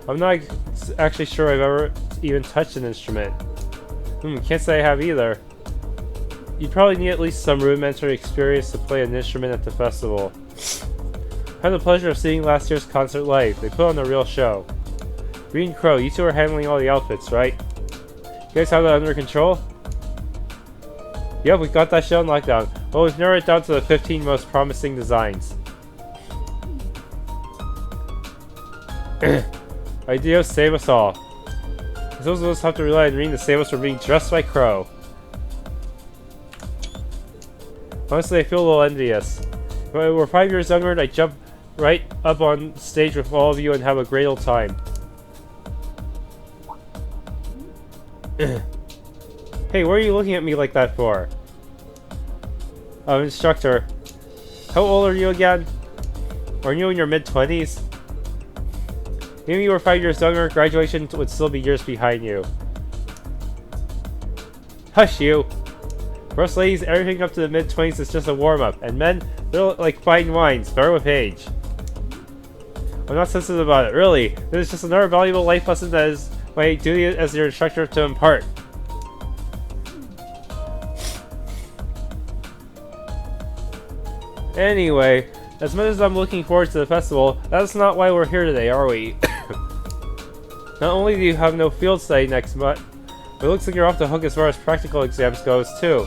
I'm not actually sure I've ever even touched an instrument. Can't say I have either. You'd probably need at least some rudimentary experience to play an instrument at the festival. I had the pleasure of seeing last year's concert live. They put on a real show. Rean and Crow, you two are handling all the outfits, right? You guys have that under control? Yep, we got that show on lockdown. Well, we've narrowed it down to the 15 most promising designs. Idea, save us all. Those of us have to rely on Rean to save us from being dressed by Crow. Honestly, I feel a little envious. When we were 5 years younger, I'd jump right up on stage with all of you and have a great old time. Hey, what are you looking at me like that for? Instructor. How old are you again? Are you in your mid-20s? Even if you were 5 years younger, graduation would still be years behind you. Hush you! For us ladies, everything up to the mid-20s is just a warm-up, and men, they're like fine wines, better with age. I'm not sensitive about it, really. This is just another valuable life lesson that is my duty as your instructor to impart. Anyway, as much as I'm looking forward to the festival, that's not why we're here today, are we? Not only do you have no field study next month, but it looks like you're off the hook as far as practical exams goes, too.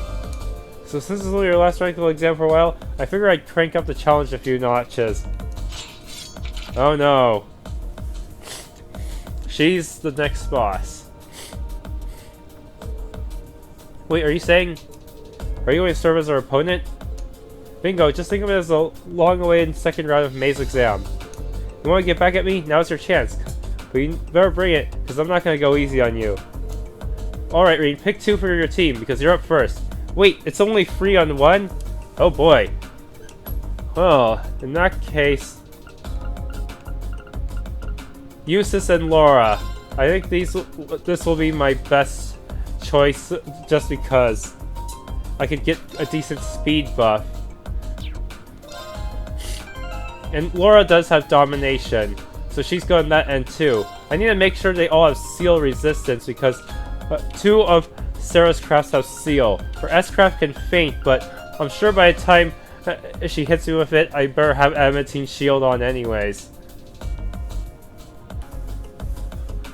So since this is your last practical exam for a while, I figure I'd crank up the challenge a few notches. Oh no. She's the next boss. Wait, are you saying... Are you going to serve as our opponent? Bingo, just think of it as a long-awaited second round of May's exam. You want to get back at me? Now's your chance. But you better bring it, because I'm not going to go easy on you. Alright, Rean, pick 2 for your team, because you're up first. Wait, it's only 3 on 1? Oh boy. Well, in that case... Eustace and Laura. I think this will be my best choice, just because I could get a decent speed buff. And Laura does have Domination, so she's going that end too. I need to make sure they all have Seal resistance because 2 of Sara's crafts have Seal. Her S-craft can faint, but I'm sure by the time she hits me with it, I better have Adamantine Shield on anyways.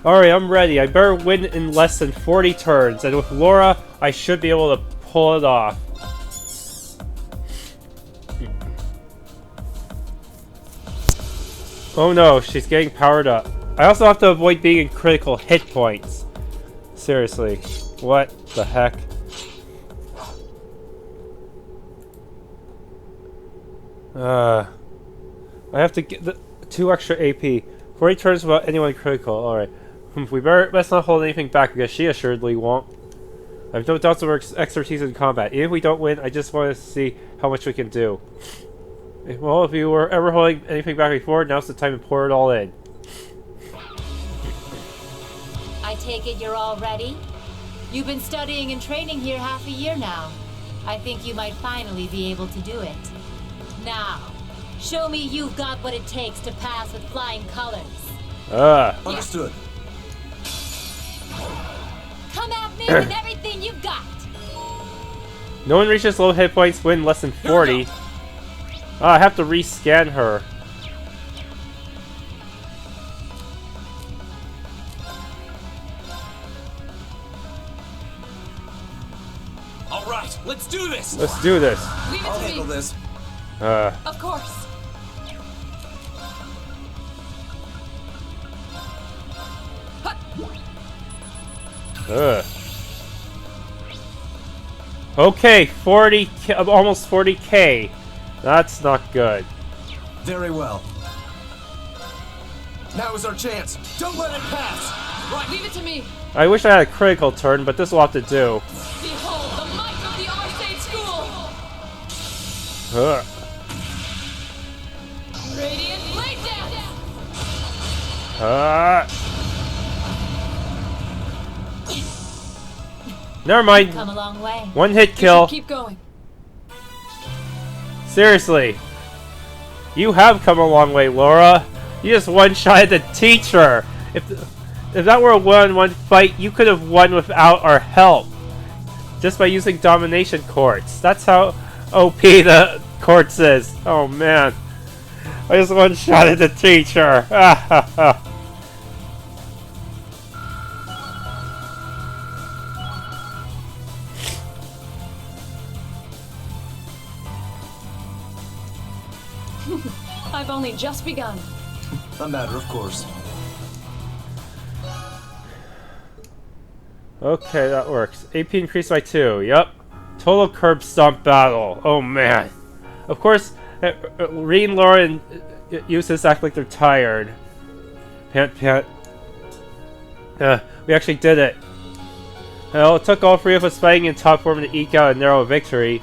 Alright, I'm ready. I better win in less than 40 turns, and with Laura, I should be able to pull it off. Oh no, she's getting powered up. I also have to avoid being in critical hit points. Seriously, what the heck? I have to get the 2 extra AP. 40 turns without anyone critical. Alright. We best not hold anything back because she assuredly won't. I have no doubts of her expertise in combat. Even if we don't win, I just want to see how much we can do. Well, if you were ever holding anything back before, now's the time to pour it all in. I take it you're all ready? You've been studying and training here half a year now. I think you might finally be able to do it. Now, show me you've got what it takes to pass with flying colors. Understood. Come at me with everything you've got. No one reaches low hit points win less than 40. I have to rescan her. All right, let's do this. Let's do this. Leave it I'll to handle me. this. Of course. Okay, 40, almost 40k. That's not good. Very well. Now is our chance. Don't let it pass. Right, leave it to me. I wish I had a critical turn, but this will have to do. Behold Radiant blade dance. Never mind. Come a long way. One hit kill. Keep going. Seriously. You have come a long way, Laura. You just one-shotted the teacher. If that were a one-on-one fight, you could have won without our help. Just by using Domination quartz. That's how OP the quartz is. Oh man. I just one-shotted the teacher. I've only just begun. A matter of course. Okay, that works. AP increased by 2. Yup. Total curb stomp battle. Oh man. Of course, Rean, Laura, and Eustace act like they're tired. Pant, pant. We actually did it. Well, it took all 3 of us fighting in top form to eke out a narrow victory.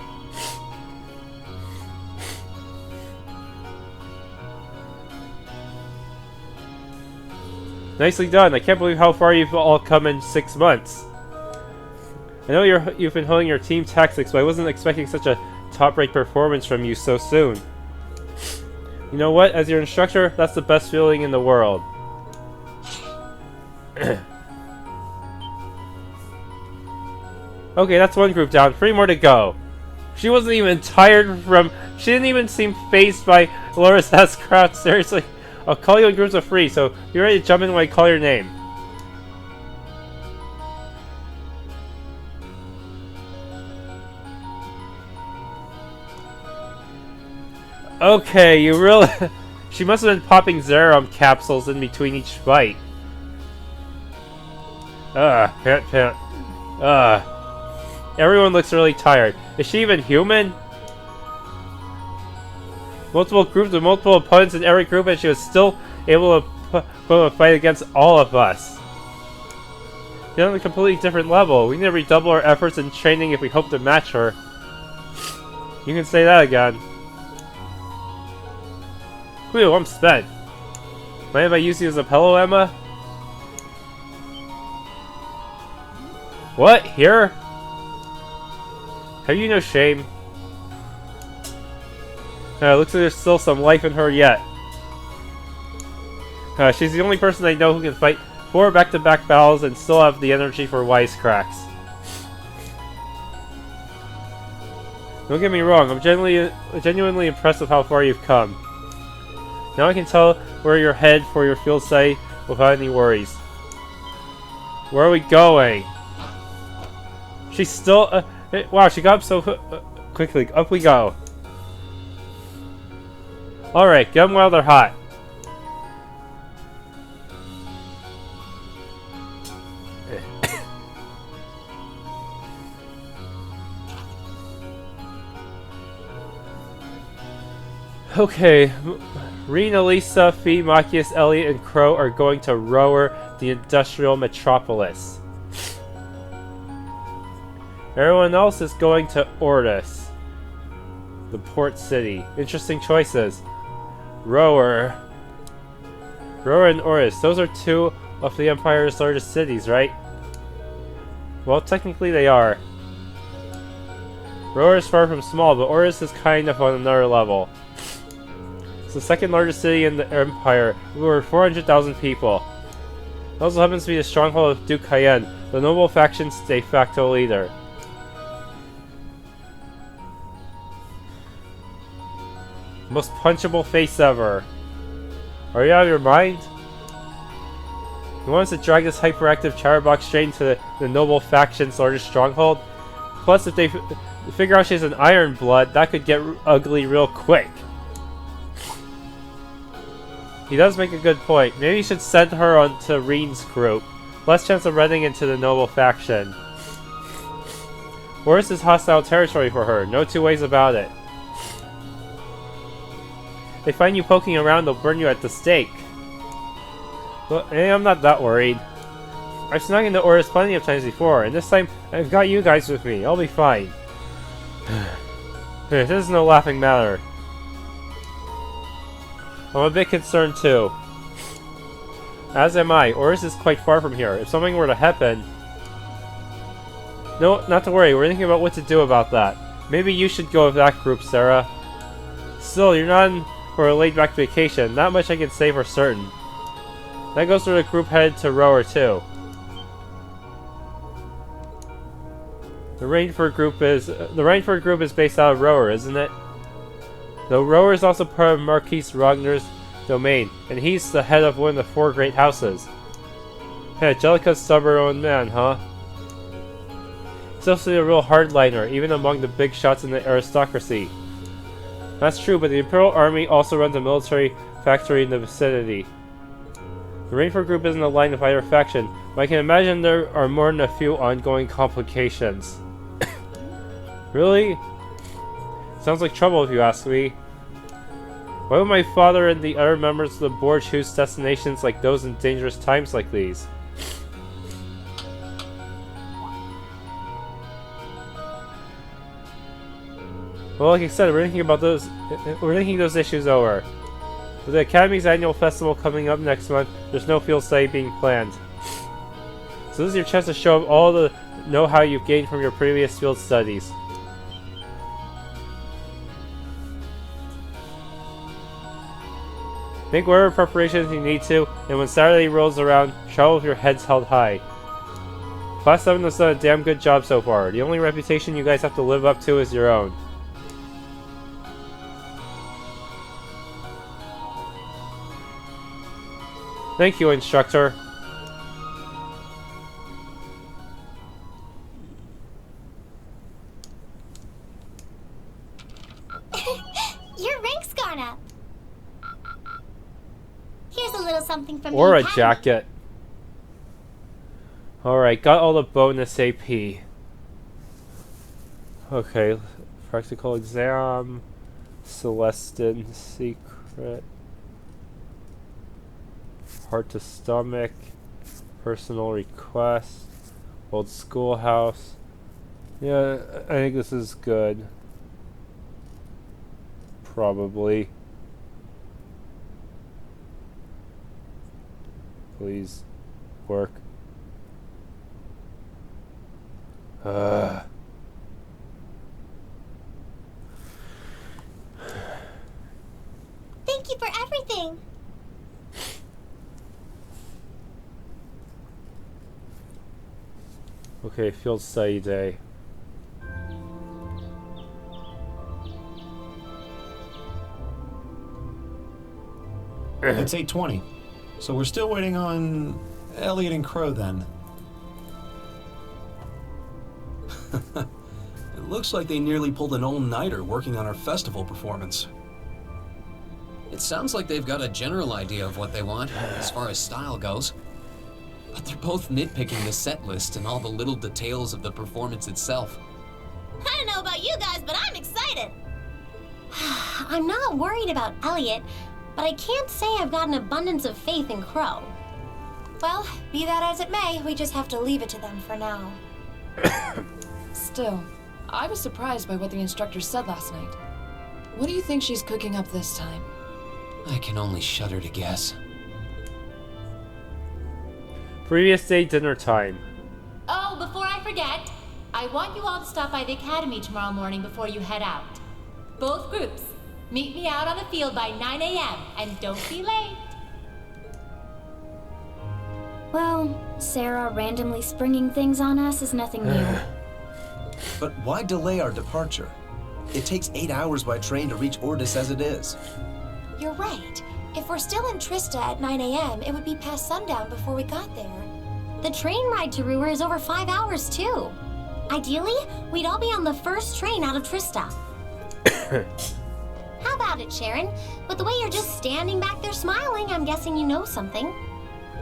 Nicely done. I can't believe how far you've all come in 6 months. I know you've been honing your team tactics, but I wasn't expecting such a top-rate performance from you so soon. You know what? As your instructor, that's the best feeling in the world. Okay, that's 1 group down. 3 more to go. She wasn't even tired from... She didn't even seem fazed by Laura's ass crowd. Seriously. I'll call you in groups of 3, so be ready to jump in when I call your name. Okay, you really... She must have been popping Zerum capsules in between each fight. Pant, pant. Everyone looks really tired. Is she even human? Multiple groups with multiple opponents in every group, and she was still able to put up a fight against all of us. She's on a completely different level. We need to redouble our efforts in training if we hope to match her. You can say that again. Whew, I'm spent. Mind if I use you as a pillow, Emma? What? Here? Have you no shame? Looks like there's still some life in her yet. She's the only person I know who can fight 4 back-to-back battles and still have the energy for wisecracks. Don't get me wrong, I'm genuinely impressed with how far you've come. Now I can tell where you're headed for your field study without any worries. Where are we going? She's still... wow, she got up so quickly. Up we go. Alright, get them while they're hot. Okay, Rean, Elisa, Fee, Machias, Elliot, and Crow are going to Rower, the industrial metropolis. Everyone else is going to Ordis, the port city. Interesting choices. Rower and Ordis, those are 2 of the Empire's largest cities, right? Well, technically they are. Rower is far from small, but Ordis is kind of on another level. It's the 2nd largest city in the Empire, with over 400,000 people. It also happens to be the stronghold of Duke Cayenne, the noble faction's de facto leader. Most punchable face ever. Are you out of your mind? You want us to drag this hyperactive chatterbox straight into the noble faction's largest stronghold? Plus, if they figure out she has an iron blood, that could get ugly real quick. He does make a good point. Maybe you should send her on to Rean's group. Less chance of running into the noble faction. Worse is hostile territory for her. No 2 ways about it. They find you poking around, they'll burn you at the stake. But I'm not that worried. I've snuck into Ordis plenty of times before, and this time I've got you guys with me. I'll be fine. This is no laughing matter. I'm a bit concerned too. As am I. Oris is quite far from here. If something were to happen... No, not to worry. We're thinking about what to do about that. Maybe you should go with that group, Sara. Still, you're not in for a laid-back vacation. Not much I can say for certain. That goes for the group headed to Rower too. The Rainford group is based out of Rower, isn't it? Though Rower is also part of Marquis Ragnar's domain, and he's the head of one of the 4 great houses. Hey, Jellica's stubborn man, huh? He's also a real hardliner, even among the big shots in the aristocracy. That's true, but the Imperial Army also runs a military factory in the vicinity. The Rainford group isn't aligned with either faction, but I can imagine there are more than a few ongoing complications. Really? Sounds like trouble if you ask me. Why would my father and the other members of the board choose destinations like those in dangerous times like these? Well, like I said, we're thinking those issues over. With the Academy's annual festival coming up next month, there's no field study being planned. So this is your chance to show all the know-how you've gained from your previous field studies. Make whatever preparations you need to, and when Saturday rolls around, travel with your heads held high. Class 7 has done a damn good job so far. The only reputation you guys have to live up to is your own. Thank you, instructor. Your rank's gone up. Here's a little something from Or the a Academy. jacket. Alright, got all the bonus AP. Okay, practical exam, Celestin secret, heart to stomach, personal request, old schoolhouse. Yeah, I think this is good. Probably. Please work. Thank you for everything. Okay, field study day. It's 8:20. So we're still waiting on Elliot and Crow then. It looks like they nearly pulled an all-nighter working on our festival performance. It sounds like they've got a general idea of what they want, as far as style goes. But they're both nitpicking the set list and all the little details of the performance itself. I don't know about you guys, but I'm excited. I'm not worried about Elliot, but I can't say I've got an abundance of faith in Crow. Well, be that as it may, we just have to leave it to them for now. Still, I was surprised by what the instructor said last night. What do you think she's cooking up this time? I can only shudder to guess. Previous day dinner time. Oh, before I forget, I want you all to stop by the academy tomorrow morning before you head out. Both groups, meet me out on the field by 9 a.m. and don't be late. Well, Sara randomly springing things on us is nothing new. But why delay our departure? It takes 8 hours by train to reach Ordis as it is. You're right. If we're still in Trista at 9 a.m., it would be past sundown before we got there. The train ride to Ruhr is over 5 hours, too. Ideally, we'd all be on the first train out of Trista. How about it, Sharon? With the way you're just standing back there smiling, I'm guessing you know something.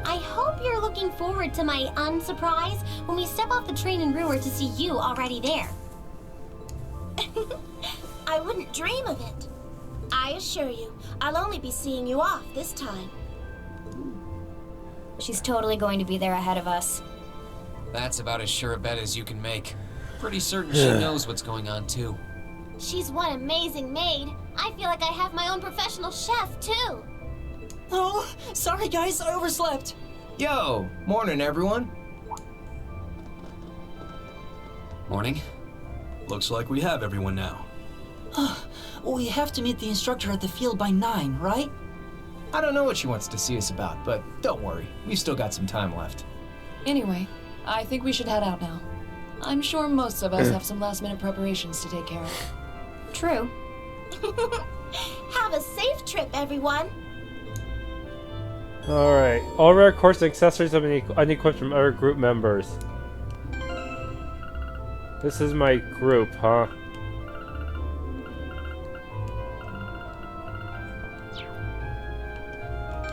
I hope you're looking forward to my unsurprise when we step off the train in Ruhr to see you already there. I wouldn't dream of it. I assure you, I'll only be seeing you off this time. She's totally going to be there ahead of us. That's about as sure a bet as you can make. Pretty certain she knows what's going on, too. She's one amazing maid. I feel like I have my own professional chef, too. Oh, sorry guys, I overslept. Yo, morning everyone. Morning. Looks like we have everyone now. We have to meet the instructor at the field by 9, right? I don't know what she wants to see us about, but don't worry, we've still got some time left. Anyway, I think we should head out now. I'm sure most of us have some last-minute preparations to take care of. True. Have a safe trip, everyone. Alright. All rare quartz and accessories have been unequipped from other group members. This is my group, huh?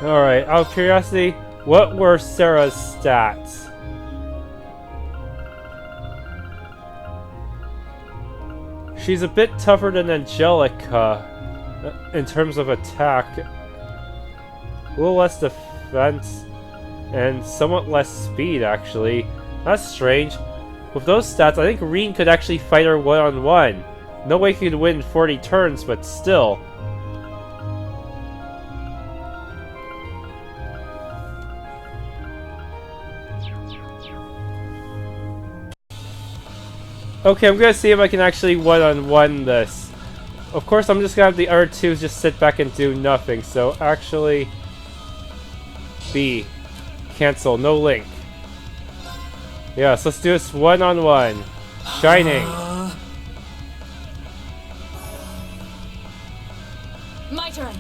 Alright, out of curiosity, what were Sara's stats? She's a bit tougher than Angelica in terms of attack. A little less defense and somewhat less speed, actually. That's strange. With those stats, I think Rean could actually fight her one-on-one. No way he could win 40 turns, but still. Okay, I'm gonna see if I can actually one-on-one this. Of course, I'm just gonna have the other two just sit back and do nothing, so actually... B. Cancel, no link. Yes, let's do this one-on-one. Shining. My turn.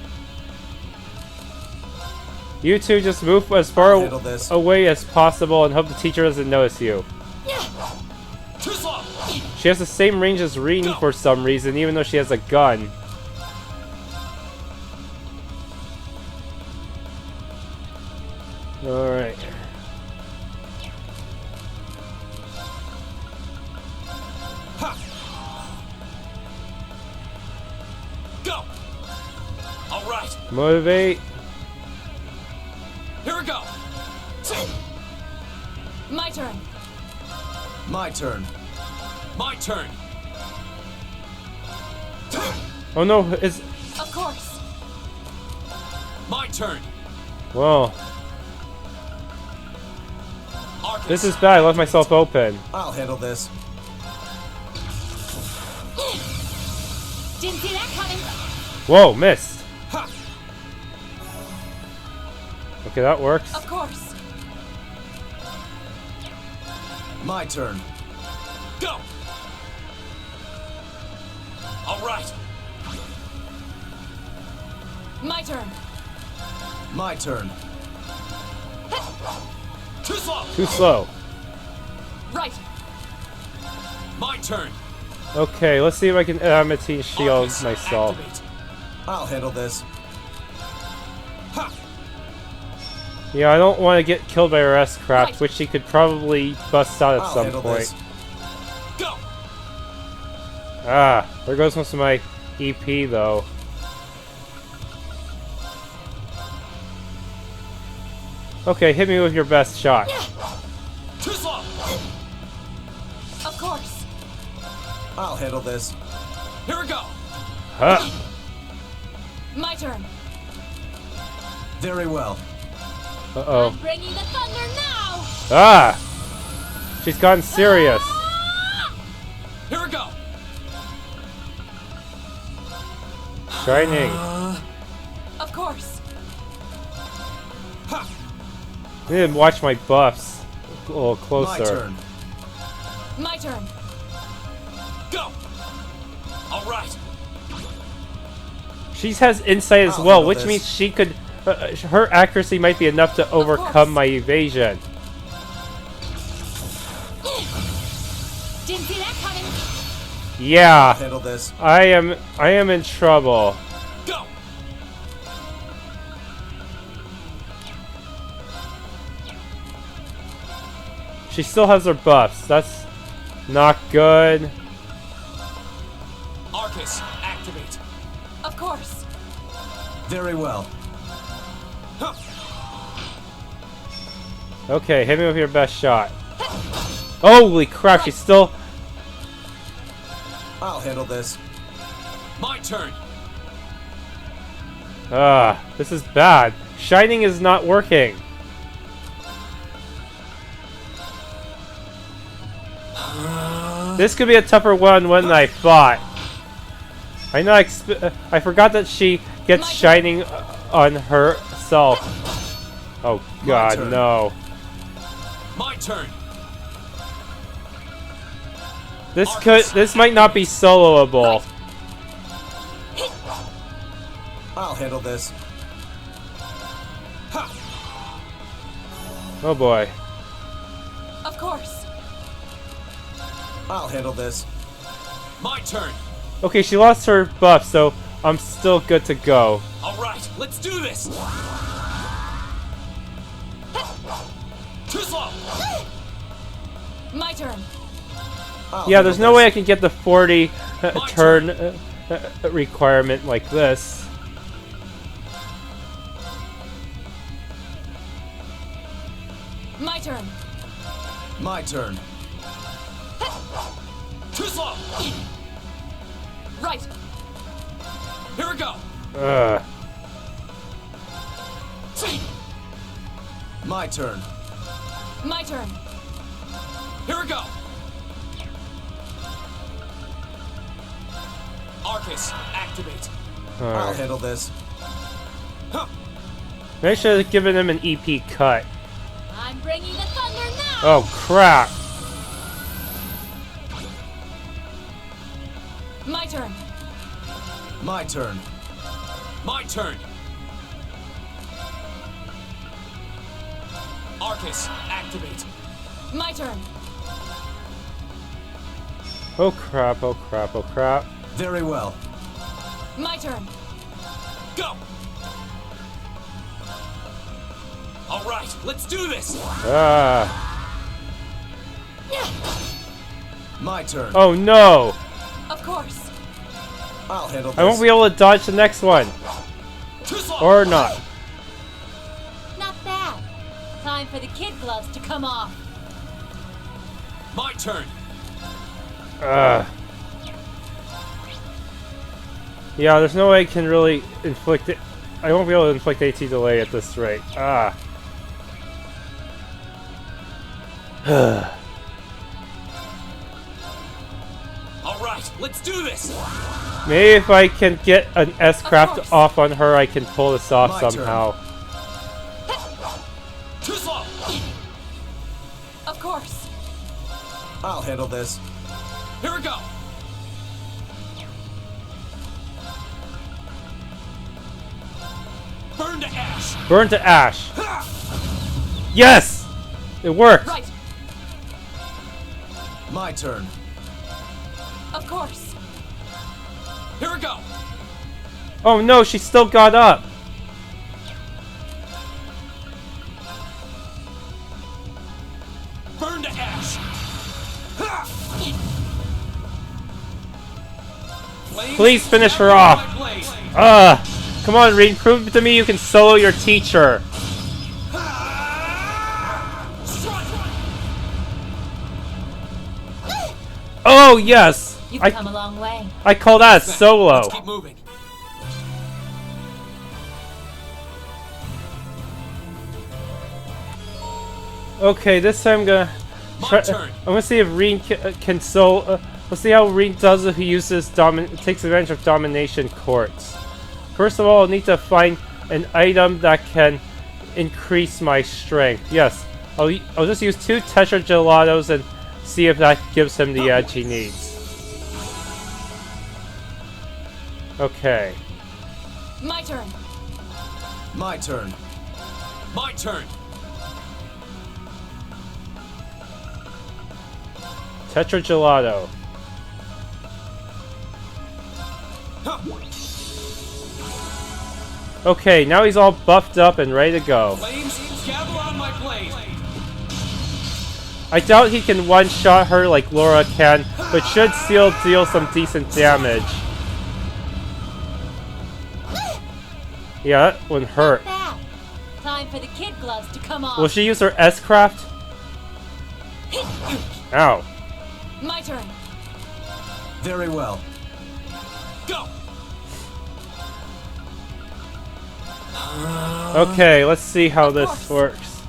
You two just move as far away as possible and hope the teacher doesn't notice you. Too slow. She has the same range as Rean for some reason, even though she has a gun. Alright. Go. All right. Motivate. Here we go. My turn. My turn. My turn. Oh no, it's... Of course. My turn. Whoa. ARCUS. This is bad, I left myself open. I'll handle this. Didn't see that coming. Whoa, missed. Ha. Okay, that works. Of course. My turn. Go. All right. My turn. My turn. Too slow. Too slow. Right. My turn. Okay, let's see if I can Amity shield ARCUS, myself. activate. I'll handle this. Ha. Yeah, I don't want to get killed by her S-craft, Right. which she could probably bust out at I'll some handle point. this. Go. Ah, there goes most of my EP though. Okay, hit me with your best shot. Too slow. Of course. I'll handle this. Here we go. Huh. My turn. Very well. Uh-oh. I'm bringing the thunder now. Ah! She's gotten serious. Here we go. Shining. Of course. Ha. I need to watch my buffs a little My closer. turn. My turn. Go. All right. She has insight as I'll well, handle which this. means she could... her accuracy might be enough to overcome my evasion. Didn't see that coming. I'll Yeah, handle this. I am in trouble. Go. She still has her buffs. That's not good. ARCUS, activate. Of course. Very well. Huh. Okay, hit me with your best shot. Holy crap, she's still... I'll handle this. My turn. This is bad. Shining is not working. This could be a tougher one than I thought. I know I forgot that she gets shining on herself. Oh god, no. My turn. This might not be soloable. I'll handle this. Oh boy. Of course. I'll handle this. My turn. Okay, she lost her buff, so I'm still good to go. Alright, let's do this! Too slow! My turn. Yeah, there's no way I can get the 40 turn requirement like this. My turn. My turn. Too slow! Right. Here we go! My turn. My turn. Here we go! ARCUS, activate. I'll handle this. Maybe I should have given him an EP cut. I'm bringing the thunder now! Oh crap! My turn. My turn. My turn. ARCUS, activate. My turn. Oh crap, oh crap, oh crap. Very well. My turn. Go! Alright, let's do this! My turn. Oh no! Of course. I'll handle this. I won't be able to dodge the next one. Or not. Not bad. Time for the kid gloves to come off. My turn. Yeah, there's no way I can really inflict it. I won't be able to inflict AT delay at this rate. Alright, let's do this! Maybe if I can get an S-craft off on her, I can pull this off somehow. Too slow! Of course. I'll handle this. Here we go! Burn to ash! Burn to ash! Yes! It worked! Right. My turn. Of course. Here we go! Oh no, she still got up! Burn to ash! Please finish her off! Come on, Rean, prove to me you can solo your teacher! Oh, yes! You've come a long way. I call that a solo! Let's keep moving. Okay, this time I'm gonna try. I'm gonna see if Rean can solo. Let's see how Rean does if he uses takes advantage of Domination quartz. First of all, I'll need to find an item that can increase my strength. Yes, I'll just use 2 Tetra Gelatos and see if that gives him the edge he needs. Okay. My turn. My turn. My turn. Tetra Gelato. Okay, now he's all buffed up and ready to go. Flames, gather on my blade. I doubt he can one-shot her like Laura can, but should still deal some decent damage. Yeah, that wouldn't hurt. Time for the kid gloves to come off. Will she use her S-craft? Ow. My turn. Very well. Go! Okay, let's see how this works.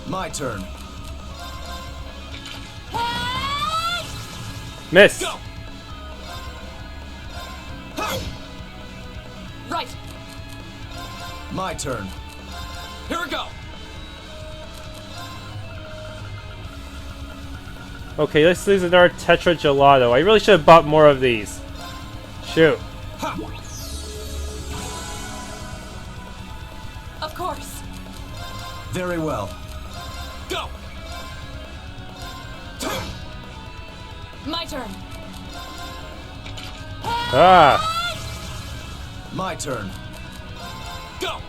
My turn. Miss. Go. Right. My turn. Here we go. Okay, let's use another Tetra Gelato. I really should have bought more of these. Shoot. Of course. Very well. Go. My turn. Ah. My turn. Go.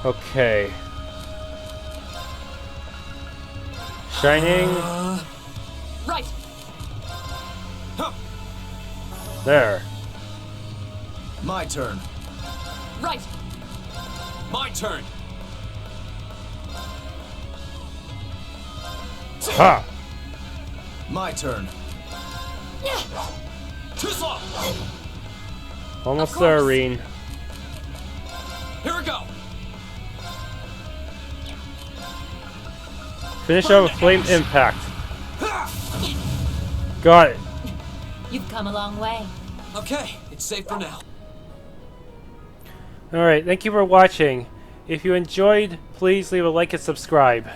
Okay. Shining. Right. There. My turn. Right. My turn. Ha. My turn. Too slow. Almost there, Rean. Here we go. Finish up with Flame Impact. Got it. You've come a long way. Okay, it's safe for now. Alright, thank you for watching. If you enjoyed, please leave a like and subscribe.